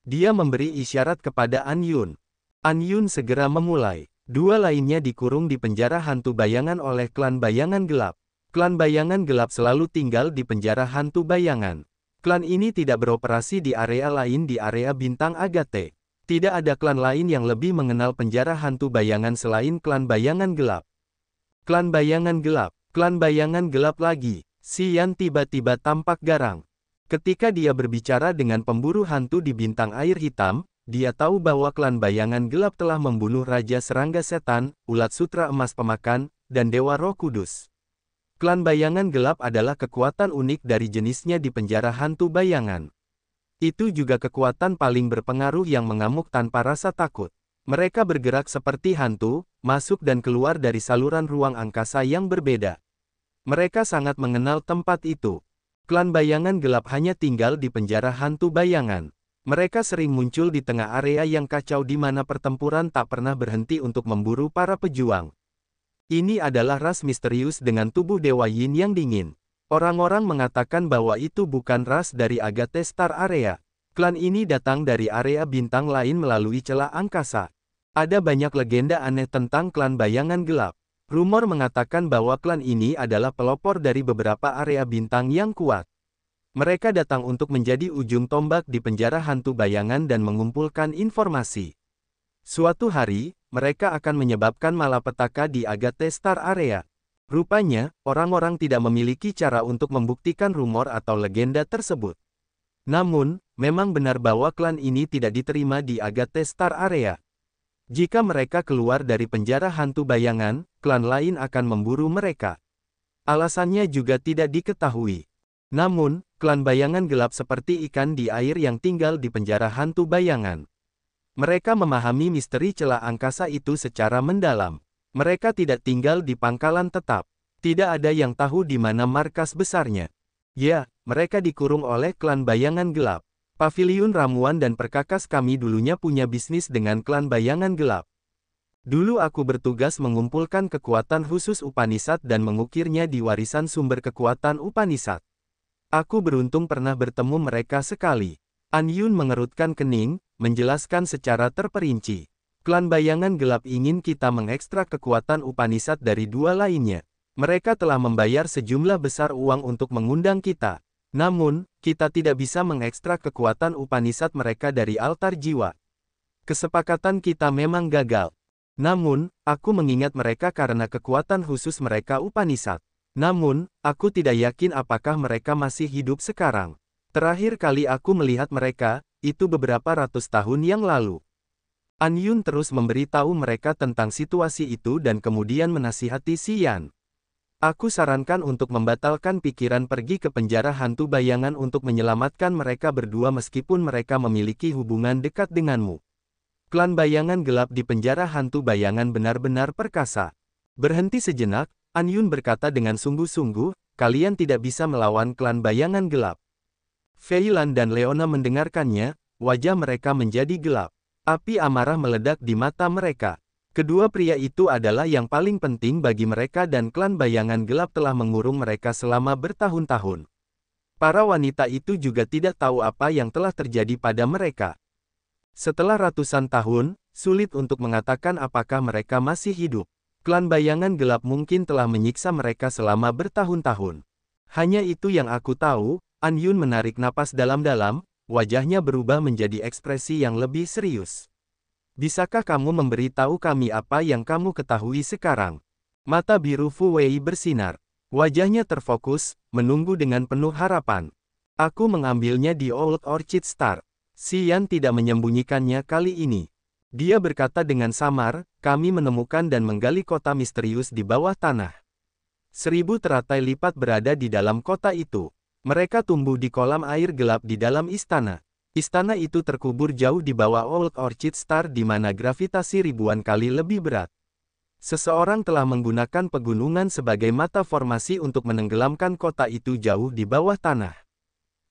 Dia memberi isyarat kepada An Yun. An Yun segera memulai. Dua lainnya dikurung di penjara hantu bayangan oleh klan bayangan gelap. Klan bayangan gelap selalu tinggal di penjara hantu bayangan. Klan ini tidak beroperasi di area lain di area bintang Agate. Tidak ada klan lain yang lebih mengenal penjara hantu bayangan selain klan bayangan gelap. Klan bayangan gelap. Klan bayangan gelap lagi. Xi Yan tiba-tiba tampak garang. Ketika dia berbicara dengan pemburu hantu di bintang air hitam, dia tahu bahwa klan bayangan gelap telah membunuh Raja Serangga Setan, Ulat Sutra Emas Pemakan, dan Dewa Roh Kudus. Klan bayangan gelap adalah kekuatan unik dari jenisnya di penjara hantu bayangan. Itu juga kekuatan paling berpengaruh yang mengamuk tanpa rasa takut. Mereka bergerak seperti hantu, masuk dan keluar dari saluran ruang angkasa yang berbeda. Mereka sangat mengenal tempat itu. Klan bayangan gelap hanya tinggal di penjara hantu bayangan. Mereka sering muncul di tengah area yang kacau di mana pertempuran tak pernah berhenti untuk memburu para pejuang. Ini adalah ras misterius dengan tubuh Dewa Yin yang dingin. Orang-orang mengatakan bahwa itu bukan ras dari Agate Star Area. Klan ini datang dari area bintang lain melalui celah angkasa. Ada banyak legenda aneh tentang klan bayangan gelap. Rumor mengatakan bahwa klan ini adalah pelopor dari beberapa area bintang yang kuat. Mereka datang untuk menjadi ujung tombak di penjara hantu bayangan dan mengumpulkan informasi. Suatu hari, mereka akan menyebabkan malapetaka di Agate Star Area. Rupanya, orang-orang tidak memiliki cara untuk membuktikan rumor atau legenda tersebut. Namun, memang benar bahwa klan ini tidak diterima di Agathe Star Area. Jika mereka keluar dari penjara hantu bayangan, klan lain akan memburu mereka. Alasannya juga tidak diketahui. Namun, klan bayangan gelap seperti ikan di air yang tinggal di penjara hantu bayangan. Mereka memahami misteri celah angkasa itu secara mendalam. Mereka tidak tinggal di pangkalan tetap. Tidak ada yang tahu di mana markas besarnya. Ya, mereka dikurung oleh klan bayangan gelap. Paviliun ramuan dan perkakas kami dulunya punya bisnis dengan klan bayangan gelap. Dulu aku bertugas mengumpulkan kekuatan khusus Upanishad dan mengukirnya di warisan sumber kekuatan Upanishad. Aku beruntung pernah bertemu mereka sekali. An Yun mengerutkan kening, menjelaskan secara terperinci. Klan bayangan gelap ingin kita mengekstrak kekuatan Upanishad dari dua lainnya. Mereka telah membayar sejumlah besar uang untuk mengundang kita. Namun, kita tidak bisa mengekstrak kekuatan Upanishad mereka dari altar jiwa. Kesepakatan kita memang gagal. Namun, aku mengingat mereka karena kekuatan khusus mereka Upanishad. Namun, aku tidak yakin apakah mereka masih hidup sekarang. Terakhir kali aku melihat mereka, itu beberapa ratus tahun yang lalu. An Yun terus memberitahu mereka tentang situasi itu dan kemudian menasihati Xian. Aku sarankan untuk membatalkan pikiran pergi ke penjara hantu bayangan untuk menyelamatkan mereka berdua meskipun mereka memiliki hubungan dekat denganmu. Klan bayangan gelap di penjara hantu bayangan benar-benar perkasa. Berhenti sejenak, An Yun berkata dengan sungguh-sungguh, kalian tidak bisa melawan klan bayangan gelap. Fei Lan dan Leona mendengarkannya, wajah mereka menjadi gelap. Api amarah meledak di mata mereka. Kedua pria itu adalah yang paling penting bagi mereka dan klan bayangan gelap telah mengurung mereka selama bertahun-tahun. Para wanita itu juga tidak tahu apa yang telah terjadi pada mereka. Setelah ratusan tahun, sulit untuk mengatakan apakah mereka masih hidup. Klan bayangan gelap mungkin telah menyiksa mereka selama bertahun-tahun. Hanya itu yang aku tahu. An Yun menarik napas dalam-dalam. Wajahnya berubah menjadi ekspresi yang lebih serius. Bisakah kamu memberitahu kami apa yang kamu ketahui sekarang? Mata biru Fu Wei bersinar. Wajahnya terfokus, menunggu dengan penuh harapan. Aku mengambilnya di Old Orchid Star. Xian tidak menyembunyikannya kali ini. Dia berkata dengan samar, kami menemukan dan menggali kota misterius di bawah tanah. 1000 teratai lipat berada di dalam kota itu. Mereka tumbuh di kolam air gelap di dalam istana. Istana itu terkubur jauh di bawah Old Orchid Star di mana gravitasi ribuan kali lebih berat. Seseorang telah menggunakan pegunungan sebagai mata formasi untuk menenggelamkan kota itu jauh di bawah tanah.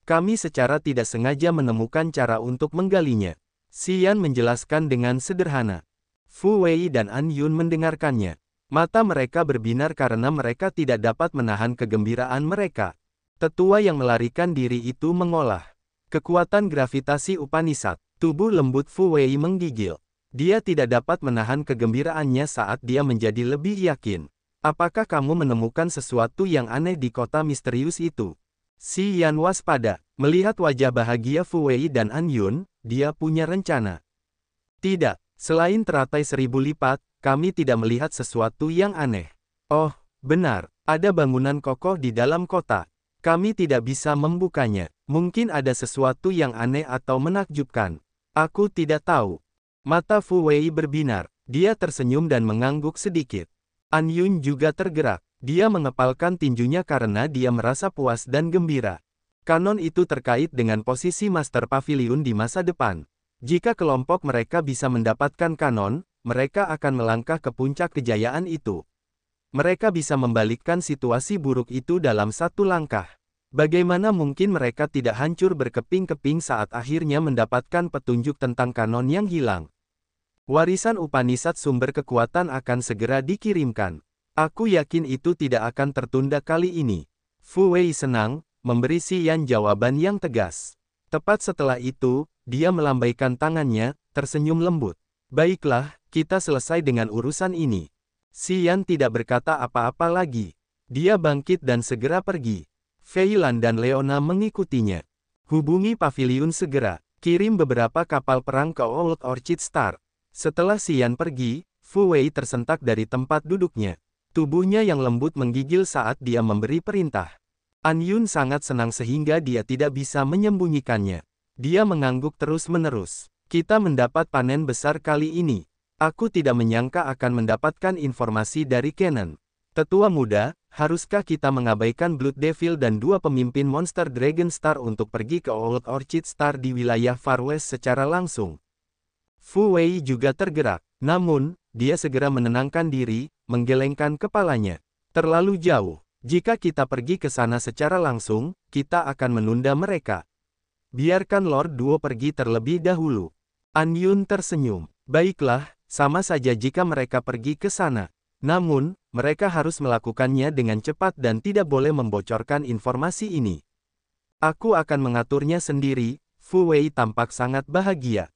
Kami secara tidak sengaja menemukan cara untuk menggalinya. Xian menjelaskan dengan sederhana. Fu Wei dan An Yun mendengarkannya. Mata mereka berbinar karena mereka tidak dapat menahan kegembiraan mereka. Tetua yang melarikan diri itu mengolah kekuatan gravitasi Upanishad. Tubuh lembut Fu Wei menggigil. Dia tidak dapat menahan kegembiraannya saat dia menjadi lebih yakin. Apakah kamu menemukan sesuatu yang aneh di kota misterius itu? Xian waspada. Melihat wajah bahagia Fu Wei dan An Yun, dia punya rencana. Tidak, selain teratai 1000 lipat, kami tidak melihat sesuatu yang aneh. Oh, benar, ada bangunan kokoh di dalam kota. Kami tidak bisa membukanya. Mungkin ada sesuatu yang aneh atau menakjubkan. Aku tidak tahu. Mata Fu Wei berbinar. Dia tersenyum dan mengangguk sedikit. An Yun juga tergerak. Dia mengepalkan tinjunya karena dia merasa puas dan gembira. Kanon itu terkait dengan posisi Master Pavilion di masa depan. Jika kelompok mereka bisa mendapatkan kanon, mereka akan melangkah ke puncak kejayaan itu. Mereka bisa membalikkan situasi buruk itu dalam satu langkah. Bagaimana mungkin mereka tidak hancur berkeping-keping saat akhirnya mendapatkan petunjuk tentang kanon yang hilang? Warisan Upanishad sumber kekuatan akan segera dikirimkan. Aku yakin itu tidak akan tertunda kali ini. Fu Wei senang, memberi Xian jawaban yang tegas. Tepat setelah itu, dia melambaikan tangannya, tersenyum lembut. Baiklah, kita selesai dengan urusan ini. Xian tidak berkata apa-apa lagi. Dia bangkit dan segera pergi. Fei Lan dan Leona mengikutinya. Hubungi paviliun segera. Kirim beberapa kapal perang ke Old Orchid Star. Setelah Xian pergi, Fu Wei tersentak dari tempat duduknya. Tubuhnya yang lembut menggigil saat dia memberi perintah. An Yun sangat senang sehingga dia tidak bisa menyembunyikannya. Dia mengangguk terus-menerus. Kita mendapat panen besar kali ini. Aku tidak menyangka akan mendapatkan informasi dari Kennen. Tetua muda, haruskah kita mengabaikan Blood Devil dan dua pemimpin monster Dragon Star untuk pergi ke Old Orchid Star di wilayah Far West secara langsung? Fu Wei juga tergerak. Namun, dia segera menenangkan diri, menggelengkan kepalanya. Terlalu jauh. Jika kita pergi ke sana secara langsung, kita akan menunda mereka. Biarkan Lord Duo pergi terlebih dahulu. An Yun tersenyum. Baiklah, sama saja jika mereka pergi ke sana. Namun, mereka harus melakukannya dengan cepat dan tidak boleh membocorkan informasi ini. Aku akan mengaturnya sendiri. Fu Wei tampak sangat bahagia.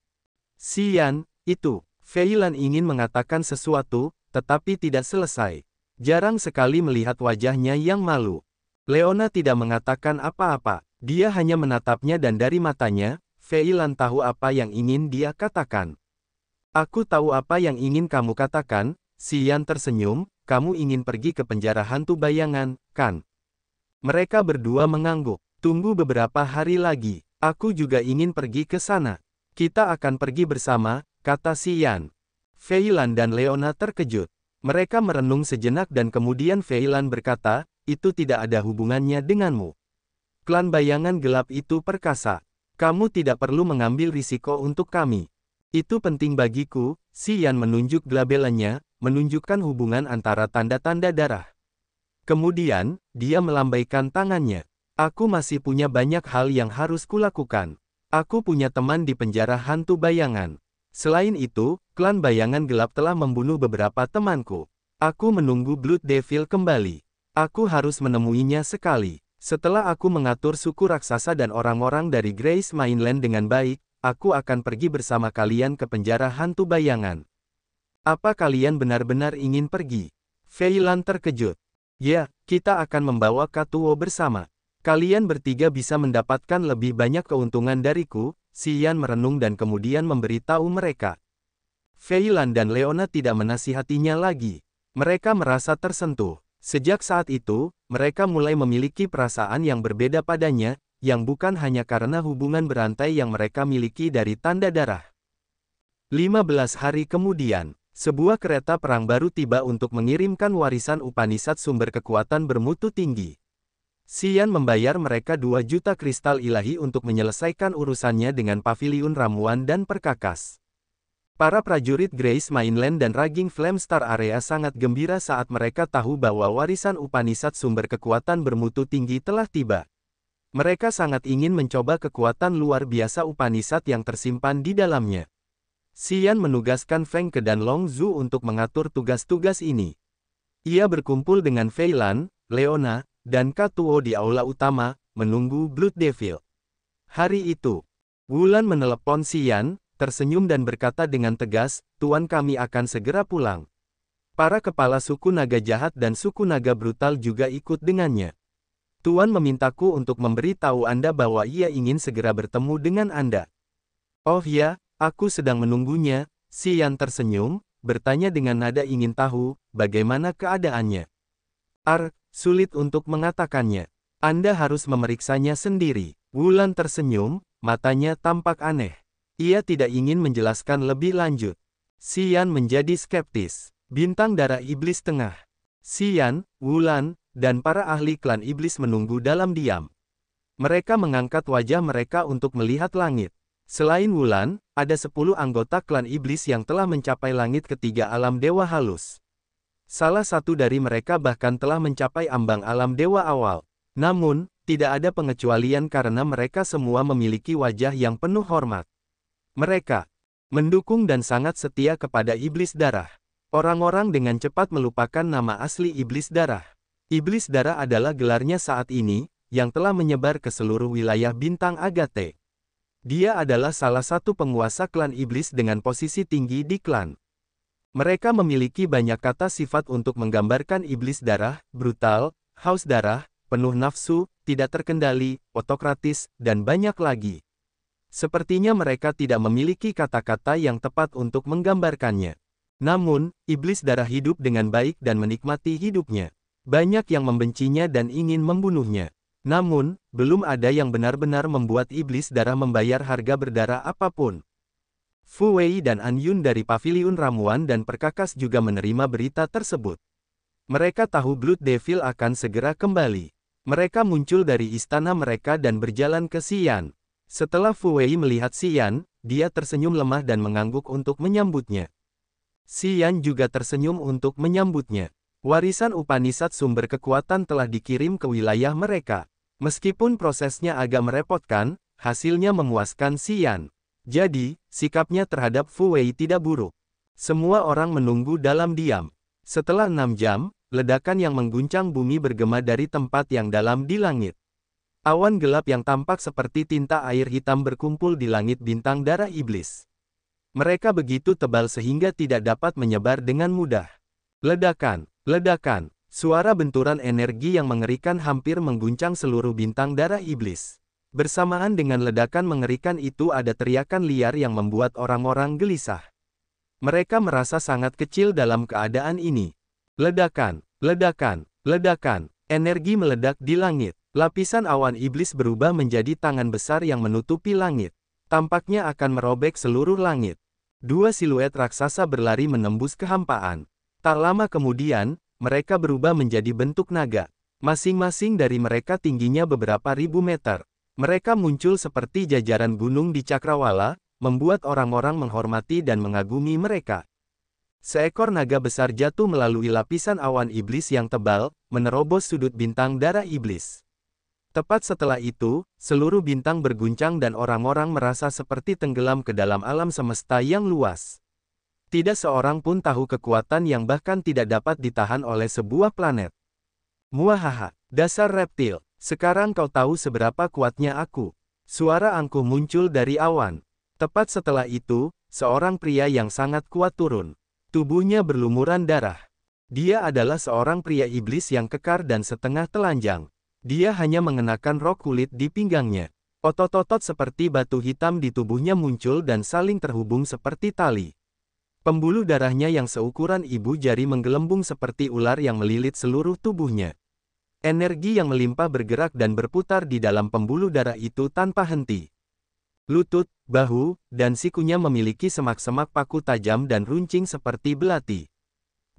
Xian, itu. Fei Lan ingin mengatakan sesuatu, tetapi tidak selesai. Jarang sekali melihat wajahnya yang malu. Leona tidak mengatakan apa-apa. Dia hanya menatapnya dan dari matanya, Fei Lan tahu apa yang ingin dia katakan. Aku tahu apa yang ingin kamu katakan. Xian tersenyum, kamu ingin pergi ke penjara hantu bayangan, kan? Mereka berdua mengangguk. Tunggu beberapa hari lagi. Aku juga ingin pergi ke sana. Kita akan pergi bersama, kata Xian. Fei Lan dan Leona terkejut. Mereka merenung sejenak dan kemudian Fei Lan berkata, itu tidak ada hubungannya denganmu. Klan bayangan gelap itu perkasa. Kamu tidak perlu mengambil risiko untuk kami. Itu penting bagiku. Xian menunjuk glabelanya, menunjukkan hubungan antara tanda-tanda darah. Kemudian, dia melambaikan tangannya. Aku masih punya banyak hal yang harus kulakukan. Aku punya teman di penjara hantu bayangan. Selain itu, klan bayangan gelap telah membunuh beberapa temanku. Aku menunggu Blood Devil kembali. Aku harus menemuinya sekali. Setelah aku mengatur suku raksasa dan orang-orang dari Grace Mainland dengan baik, aku akan pergi bersama kalian ke penjara hantu bayangan. Apa kalian benar-benar ingin pergi? Fei Lan terkejut. Ya, kita akan membawa Katuo bersama. Kalian bertiga bisa mendapatkan lebih banyak keuntungan dariku. Xian merenung dan kemudian memberitahu mereka. Fei Lan dan Leona tidak menasihatinya lagi. Mereka merasa tersentuh. Sejak saat itu, mereka mulai memiliki perasaan yang berbeda padanya, yang bukan hanya karena hubungan berantai yang mereka miliki dari tanda darah. 15 hari kemudian, sebuah kereta perang baru tiba untuk mengirimkan warisan Upanishad sumber kekuatan bermutu tinggi. Xian membayar mereka 2 juta kristal ilahi untuk menyelesaikan urusannya dengan paviliun ramuan dan perkakas. Para prajurit Grace Mainland dan Raging Flame Star Area sangat gembira saat mereka tahu bahwa warisan Upanishad sumber kekuatan bermutu tinggi telah tiba. Mereka sangat ingin mencoba kekuatan luar biasa Upanishad yang tersimpan di dalamnya. Xian menugaskan Feng Ke dan Long Zhu untuk mengatur tugas-tugas ini. Ia berkumpul dengan Fei Lan, Leona, dan Katuo di aula utama, menunggu Blood Devil. Hari itu, Wulan menelepon Xian, tersenyum dan berkata dengan tegas, Tuan kami akan segera pulang. Para kepala suku naga jahat dan suku naga brutal juga ikut dengannya. Tuan memintaku untuk memberitahu Anda bahwa ia ingin segera bertemu dengan Anda. Oh ya, aku sedang menunggunya. Xian tersenyum, bertanya dengan nada ingin tahu, bagaimana keadaannya. Sulit untuk mengatakannya. Anda harus memeriksanya sendiri. Wulan tersenyum, matanya tampak aneh. Ia tidak ingin menjelaskan lebih lanjut. Xian menjadi skeptis. Bintang darah iblis tengah. Xian, Wulan, dan para ahli klan iblis menunggu dalam diam. Mereka mengangkat wajah mereka untuk melihat langit. Selain Wulan, ada 10 anggota klan iblis yang telah mencapai langit ketiga alam dewa halus. Salah satu dari mereka bahkan telah mencapai ambang alam dewa awal. Namun, tidak ada pengecualian karena mereka semua memiliki wajah yang penuh hormat. Mereka mendukung dan sangat setia kepada iblis darah. Orang-orang dengan cepat melupakan nama asli iblis darah. Iblis darah adalah gelarnya saat ini, yang telah menyebar ke seluruh wilayah bintang Agate. Dia adalah salah satu penguasa klan iblis dengan posisi tinggi di klan. Mereka memiliki banyak kata sifat untuk menggambarkan iblis darah, brutal, haus darah, penuh nafsu, tidak terkendali, otokratis, dan banyak lagi. Sepertinya mereka tidak memiliki kata-kata yang tepat untuk menggambarkannya. Namun, iblis darah hidup dengan baik dan menikmati hidupnya. Banyak yang membencinya dan ingin membunuhnya. Namun, belum ada yang benar-benar membuat iblis darah membayar harga berdarah apapun. Fu Wei dan An Yun dari Paviliun Ramuan dan Perkakas juga menerima berita tersebut. Mereka tahu Blood Devil akan segera kembali. Mereka muncul dari istana mereka dan berjalan ke Xian. Setelah Fu Wei melihat Xian, dia tersenyum lemah dan mengangguk untuk menyambutnya. Xian juga tersenyum untuk menyambutnya. Warisan Upanishad sumber kekuatan telah dikirim ke wilayah mereka. Meskipun prosesnya agak merepotkan, hasilnya memuaskan Xian. Jadi, sikapnya terhadap Fu Wei tidak buruk. Semua orang menunggu dalam diam. Setelah 6 jam, ledakan yang mengguncang bumi bergema dari tempat yang dalam di langit. Awan gelap yang tampak seperti tinta air hitam berkumpul di langit bintang darah iblis. Mereka begitu tebal sehingga tidak dapat menyebar dengan mudah. Ledakan, ledakan, suara benturan energi yang mengerikan hampir mengguncang seluruh bintang darah iblis. Bersamaan dengan ledakan mengerikan itu ada teriakan liar yang membuat orang-orang gelisah. Mereka merasa sangat kecil dalam keadaan ini. Ledakan, ledakan, ledakan, energi meledak di langit. Lapisan awan iblis berubah menjadi tangan besar yang menutupi langit. Tampaknya akan merobek seluruh langit. Dua siluet raksasa berlari menembus kehampaan. Tak lama kemudian, mereka berubah menjadi bentuk naga. Masing-masing dari mereka tingginya beberapa ribu meter. Mereka muncul seperti jajaran gunung di Cakrawala, membuat orang-orang menghormati dan mengagumi mereka. Seekor naga besar jatuh melalui lapisan awan iblis yang tebal, menerobos sudut bintang darah iblis. Tepat setelah itu, seluruh bintang berguncang dan orang-orang merasa seperti tenggelam ke dalam alam semesta yang luas. Tidak seorang pun tahu kekuatan yang bahkan tidak dapat ditahan oleh sebuah planet. Muahaha, dasar reptil, sekarang kau tahu seberapa kuatnya aku. Suara angkuh muncul dari awan. Tepat setelah itu, seorang pria yang sangat kuat turun. Tubuhnya berlumuran darah. Dia adalah seorang pria iblis yang kekar dan setengah telanjang. Dia hanya mengenakan rok kulit di pinggangnya. Otot-otot seperti batu hitam di tubuhnya muncul dan saling terhubung seperti tali. Pembuluh darahnya yang seukuran ibu jari menggelembung seperti ular yang melilit seluruh tubuhnya. Energi yang melimpah bergerak dan berputar di dalam pembuluh darah itu tanpa henti. Lutut, bahu, dan sikunya memiliki semak-semak paku tajam dan runcing seperti belati.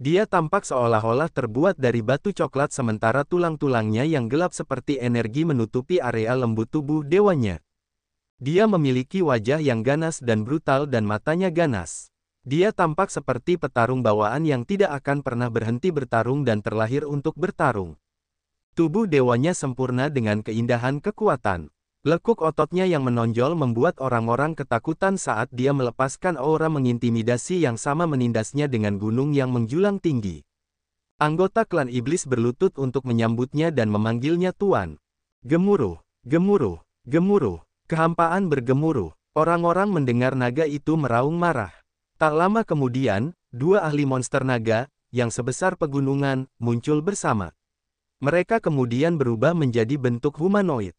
Dia tampak seolah-olah terbuat dari batu coklat sementara tulang-tulangnya yang gelap seperti energi menutupi area lembut tubuh dewanya. Dia memiliki wajah yang ganas dan brutal dan matanya ganas. Dia tampak seperti petarung bawaan yang tidak akan pernah berhenti bertarung dan terlahir untuk bertarung. Tubuh dewanya sempurna dengan keindahan kekuatan. Lekuk ototnya yang menonjol membuat orang-orang ketakutan saat dia melepaskan aura mengintimidasi yang sama menindasnya dengan gunung yang menjulang tinggi. Anggota klan iblis berlutut untuk menyambutnya dan memanggilnya Tuan. Gemuruh, gemuruh, gemuruh, kehampaan bergemuruh. Orang-orang mendengar naga itu meraung marah. Tak lama kemudian, dua ahli monster naga, yang sebesar pegunungan, muncul bersama. Mereka kemudian berubah menjadi bentuk humanoid.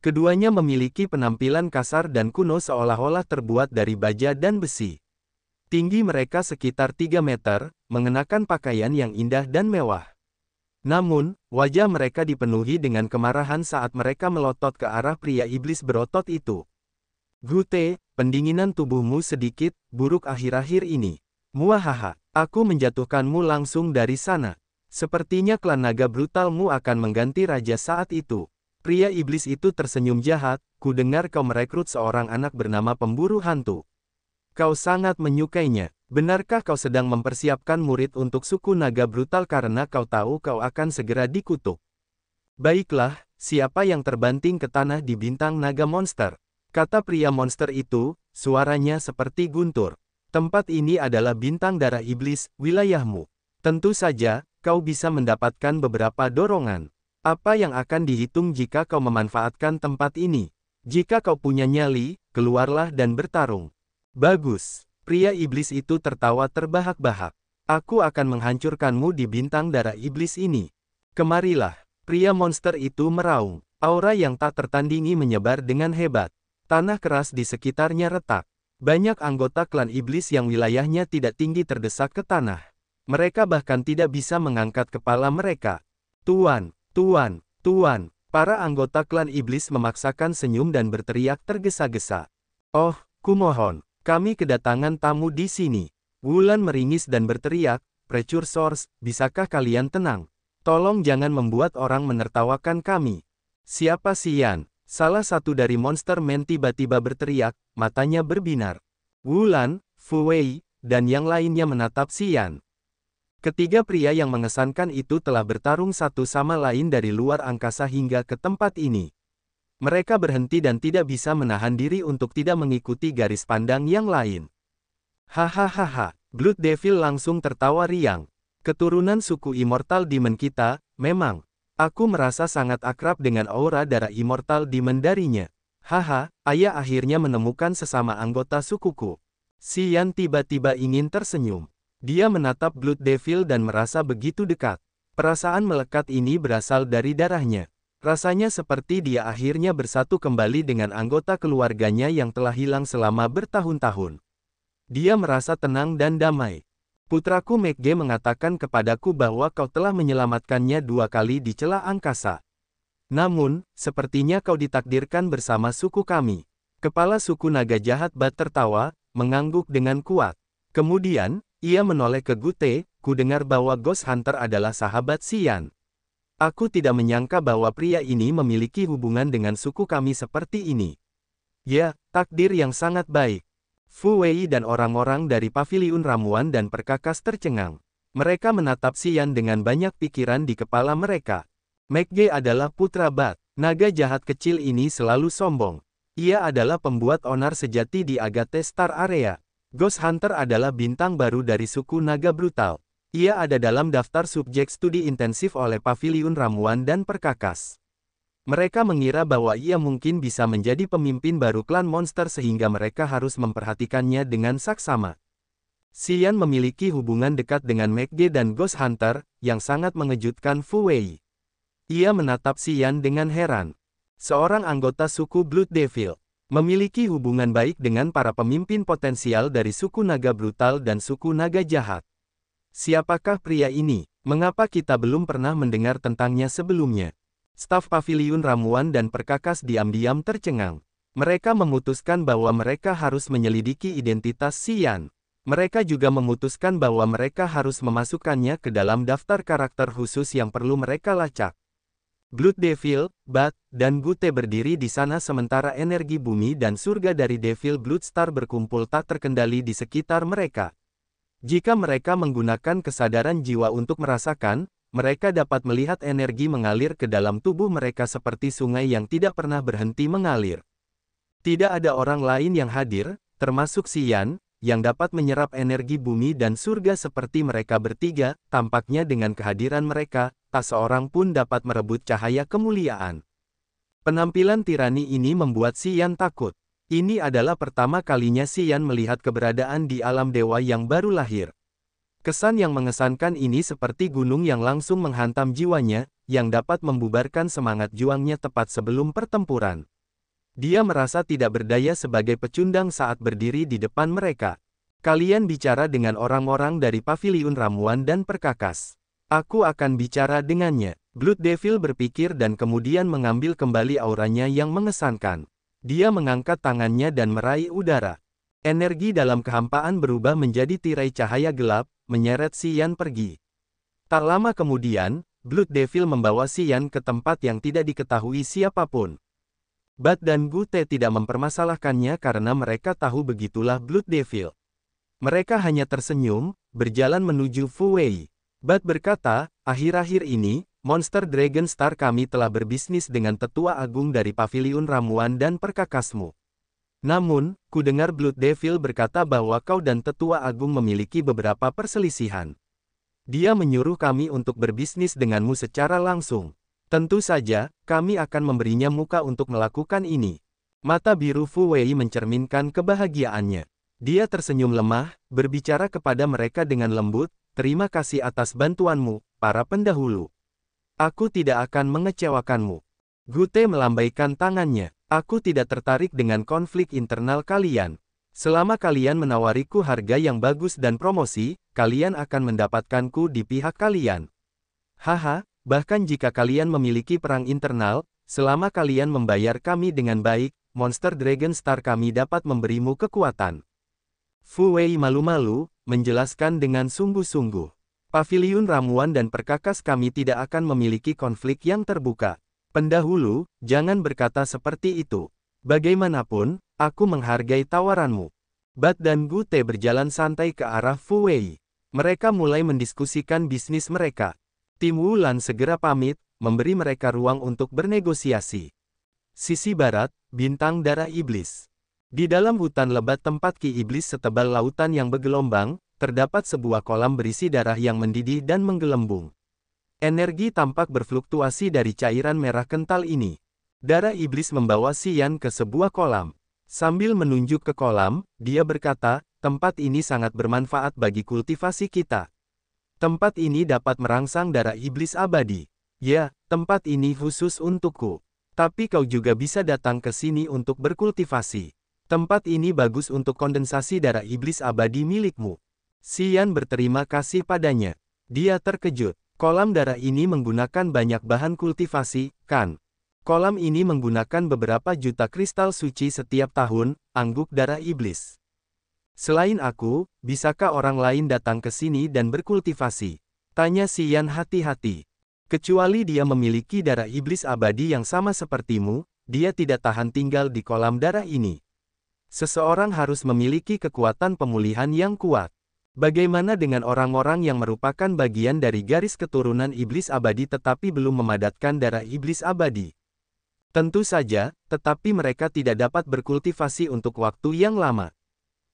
Keduanya memiliki penampilan kasar dan kuno seolah-olah terbuat dari baja dan besi. Tinggi mereka sekitar 3 meter, mengenakan pakaian yang indah dan mewah. Namun, wajah mereka dipenuhi dengan kemarahan saat mereka melotot ke arah pria iblis berotot itu. Gute, pendinginan tubuhmu sedikit buruk akhir-akhir ini. Muahaha, aku menjatuhkanmu langsung dari sana. Sepertinya klan naga brutalmu akan mengganti raja saat itu. Pria iblis itu tersenyum jahat, ku dengar kau merekrut seorang anak bernama pemburu hantu. Kau sangat menyukainya. Benarkah kau sedang mempersiapkan murid untuk suku naga brutal karena kau tahu kau akan segera dikutuk? Baiklah, siapa yang terbanting ke tanah di bintang naga monster? Kata pria monster itu, suaranya seperti guntur. Tempat ini adalah bintang darah iblis, wilayahmu. Tentu saja, kau bisa mendapatkan beberapa dorongan. Apa yang akan dihitung jika kau memanfaatkan tempat ini? Jika kau punya nyali, keluarlah dan bertarung. Bagus. Pria iblis itu tertawa terbahak-bahak. Aku akan menghancurkanmu di bintang darah iblis ini. Kemarilah. Pria monster itu meraung. Aura yang tak tertandingi menyebar dengan hebat. Tanah keras di sekitarnya retak. Banyak anggota klan iblis yang wilayahnya tidak tinggi terdesak ke tanah. Mereka bahkan tidak bisa mengangkat kepala mereka. Tuan, Tuan, Tuan, para anggota klan iblis memaksakan senyum dan berteriak tergesa-gesa. Oh, kumohon, kami kedatangan tamu di sini. Wulan meringis dan berteriak, Precursors, bisakah kalian tenang? Tolong jangan membuat orang menertawakan kami. Siapa Xian? Salah satu dari monster men tiba-tiba berteriak, matanya berbinar. Wulan, Fu Wei, dan yang lainnya menatap Xian. Ketiga pria yang mengesankan itu telah bertarung satu sama lain dari luar angkasa hingga ke tempat ini. Mereka berhenti dan tidak bisa menahan diri untuk tidak mengikuti garis pandang yang lain. Hahaha, Blood Devil langsung tertawa riang. Keturunan suku Immortal Demon kita, memang. Aku merasa sangat akrab dengan aura darah Immortal Demon darinya. Haha, ayah akhirnya menemukan sesama anggota sukuku. Xian tiba-tiba ingin tersenyum. Dia menatap Blood Devil dan merasa begitu dekat. Perasaan melekat ini berasal dari darahnya. Rasanya seperti dia akhirnya bersatu kembali dengan anggota keluarganya yang telah hilang selama bertahun-tahun. Dia merasa tenang dan damai. Putraku Megge mengatakan kepadaku bahwa kau telah menyelamatkannya 2 kali di celah angkasa. Namun, sepertinya kau ditakdirkan bersama suku kami. Kepala suku naga jahat Bat tertawa, mengangguk dengan kuat. Kemudian, ia menoleh ke Gute, ku dengar bahwa Ghost Hunter adalah sahabat Xian. Aku tidak menyangka bahwa pria ini memiliki hubungan dengan suku kami seperti ini. Ya, takdir yang sangat baik. Fu Wei dan orang-orang dari Paviliun Ramuan dan Perkakas tercengang. Mereka menatap Xian dengan banyak pikiran di kepala mereka. Megge adalah putra Bat. Naga jahat kecil ini selalu sombong. Ia adalah pembuat onar sejati di Agate Star Area. Ghost Hunter adalah bintang baru dari suku naga brutal. Ia ada dalam daftar subjek studi intensif oleh Paviliun Ramuan dan Perkakas. Mereka mengira bahwa ia mungkin bisa menjadi pemimpin baru klan monster sehingga mereka harus memperhatikannya dengan saksama. Xian memiliki hubungan dekat dengan Megge dan Ghost Hunter, yang sangat mengejutkan Fu Wei. Ia menatap Xian dengan heran. Seorang anggota suku Blood Devil, memiliki hubungan baik dengan para pemimpin potensial dari suku naga brutal dan suku naga jahat. Siapakah pria ini? Mengapa kita belum pernah mendengar tentangnya sebelumnya? Staf Paviliun Ramuan dan Perkakas diam-diam tercengang. Mereka memutuskan bahwa mereka harus menyelidiki identitas Xian. Mereka juga memutuskan bahwa mereka harus memasukkannya ke dalam daftar karakter khusus yang perlu mereka lacak. Blood Devil, Bat, dan Gute berdiri di sana sementara energi bumi dan surga dari Devil Blood Star berkumpul tak terkendali di sekitar mereka. Jika mereka menggunakan kesadaran jiwa untuk merasakan, mereka dapat melihat energi mengalir ke dalam tubuh mereka seperti sungai yang tidak pernah berhenti mengalir. Tidak ada orang lain yang hadir, termasuk Xian, yang dapat menyerap energi bumi dan surga seperti mereka bertiga. Tampaknya dengan kehadiran mereka, tak seorang pun dapat merebut cahaya kemuliaan. Penampilan tirani ini membuat Xian takut. Ini adalah pertama kalinya Xian melihat keberadaan di alam dewa yang baru lahir. Kesan yang mengesankan ini seperti gunung yang langsung menghantam jiwanya, yang dapat membubarkan semangat juangnya tepat sebelum pertempuran. Dia merasa tidak berdaya sebagai pecundang saat berdiri di depan mereka. Kalian bicara dengan orang-orang dari Paviliun Ramuan dan Perkakas. Aku akan bicara dengannya. Blood Devil berpikir dan kemudian mengambil kembali auranya yang mengesankan. Dia mengangkat tangannya dan meraih udara. Energi dalam kehampaan berubah menjadi tirai cahaya gelap, menyeret Xian pergi. Tak lama kemudian, Blood Devil membawa Xian ke tempat yang tidak diketahui siapapun. Bat dan Gute tidak mempermasalahkannya karena mereka tahu begitulah Blood Devil. Mereka hanya tersenyum, berjalan menuju Fu Wei. Bat berkata, akhir-akhir ini, Monster Dragon Star kami telah berbisnis dengan tetua agung dari Paviliun Ramuan dan Perkakasmu. Namun, ku dengar Blood Devil berkata bahwa kau dan tetua agung memiliki beberapa perselisihan. Dia menyuruh kami untuk berbisnis denganmu secara langsung. Tentu saja, kami akan memberinya muka untuk melakukan ini. Mata biru Fu Wei mencerminkan kebahagiaannya. Dia tersenyum lemah, berbicara kepada mereka dengan lembut, terima kasih atas bantuanmu, para pendahulu. Aku tidak akan mengecewakanmu. Gute melambaikan tangannya. Aku tidak tertarik dengan konflik internal kalian. Selama kalian menawariku harga yang bagus dan promosi, kalian akan mendapatkanku di pihak kalian. Haha, bahkan jika kalian memiliki perang internal, selama kalian membayar kami dengan baik, monster Dragon Star kami dapat memberimu kekuatan. Fu Wei malu-malu, menjelaskan dengan sungguh-sungguh. Paviliun ramuan dan perkakas kami tidak akan memiliki konflik yang terbuka. Pendahulu, jangan berkata seperti itu. Bagaimanapun, aku menghargai tawaranmu. Bat dan Gu Te berjalan santai ke arah Fu Wei. Mereka mulai mendiskusikan bisnis mereka. Tim Wulan segera pamit, memberi mereka ruang untuk bernegosiasi. Sisi barat, bintang darah iblis. Di dalam hutan lebat tempat Ki Iblis setebal lautan yang bergelombang, terdapat sebuah kolam berisi darah yang mendidih dan menggelembung. Energi tampak berfluktuasi dari cairan merah kental ini. Darah iblis membawa Xian ke sebuah kolam. Sambil menunjuk ke kolam, dia berkata, tempat ini sangat bermanfaat bagi kultivasi kita. Tempat ini dapat merangsang darah iblis abadi. Ya, tempat ini khusus untukku. Tapi kau juga bisa datang ke sini untuk berkultivasi. Tempat ini bagus untuk kondensasi darah iblis abadi milikmu. Xian berterima kasih padanya. Dia terkejut. Kolam darah ini menggunakan banyak bahan kultivasi, kan? Kolam ini menggunakan beberapa juta kristal suci setiap tahun, angguk darah iblis. Selain aku, bisakah orang lain datang ke sini dan berkultivasi? Tanya Xian hati-hati. Kecuali dia memiliki darah iblis abadi yang sama sepertimu, dia tidak tahan tinggal di kolam darah ini. Seseorang harus memiliki kekuatan pemulihan yang kuat. Bagaimana dengan orang-orang yang merupakan bagian dari garis keturunan iblis abadi tetapi belum memadatkan darah iblis abadi? Tentu saja, tetapi mereka tidak dapat berkultivasi untuk waktu yang lama.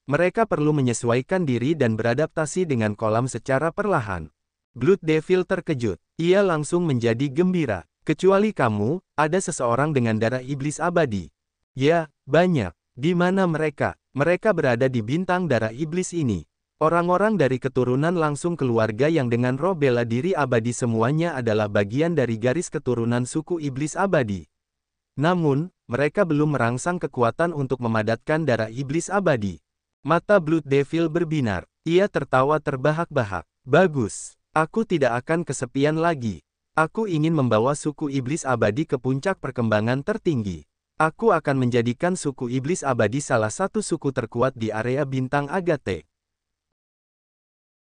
Mereka perlu menyesuaikan diri dan beradaptasi dengan kolam secara perlahan. Blood Devil terkejut. Ia langsung menjadi gembira. Kecuali kamu, ada seseorang dengan darah iblis abadi. Ya, banyak. Di mana mereka? Mereka berada di bintang darah iblis ini. Orang-orang dari keturunan langsung keluarga yang dengan roh bela diri abadi semuanya adalah bagian dari garis keturunan suku iblis abadi. Namun, mereka belum merangsang kekuatan untuk memadatkan darah iblis abadi. Mata Blood Devil berbinar. Ia tertawa terbahak-bahak. Bagus. Aku tidak akan kesepian lagi. Aku ingin membawa suku iblis abadi ke puncak perkembangan tertinggi. Aku akan menjadikan suku iblis abadi salah satu suku terkuat di area bintang Agate.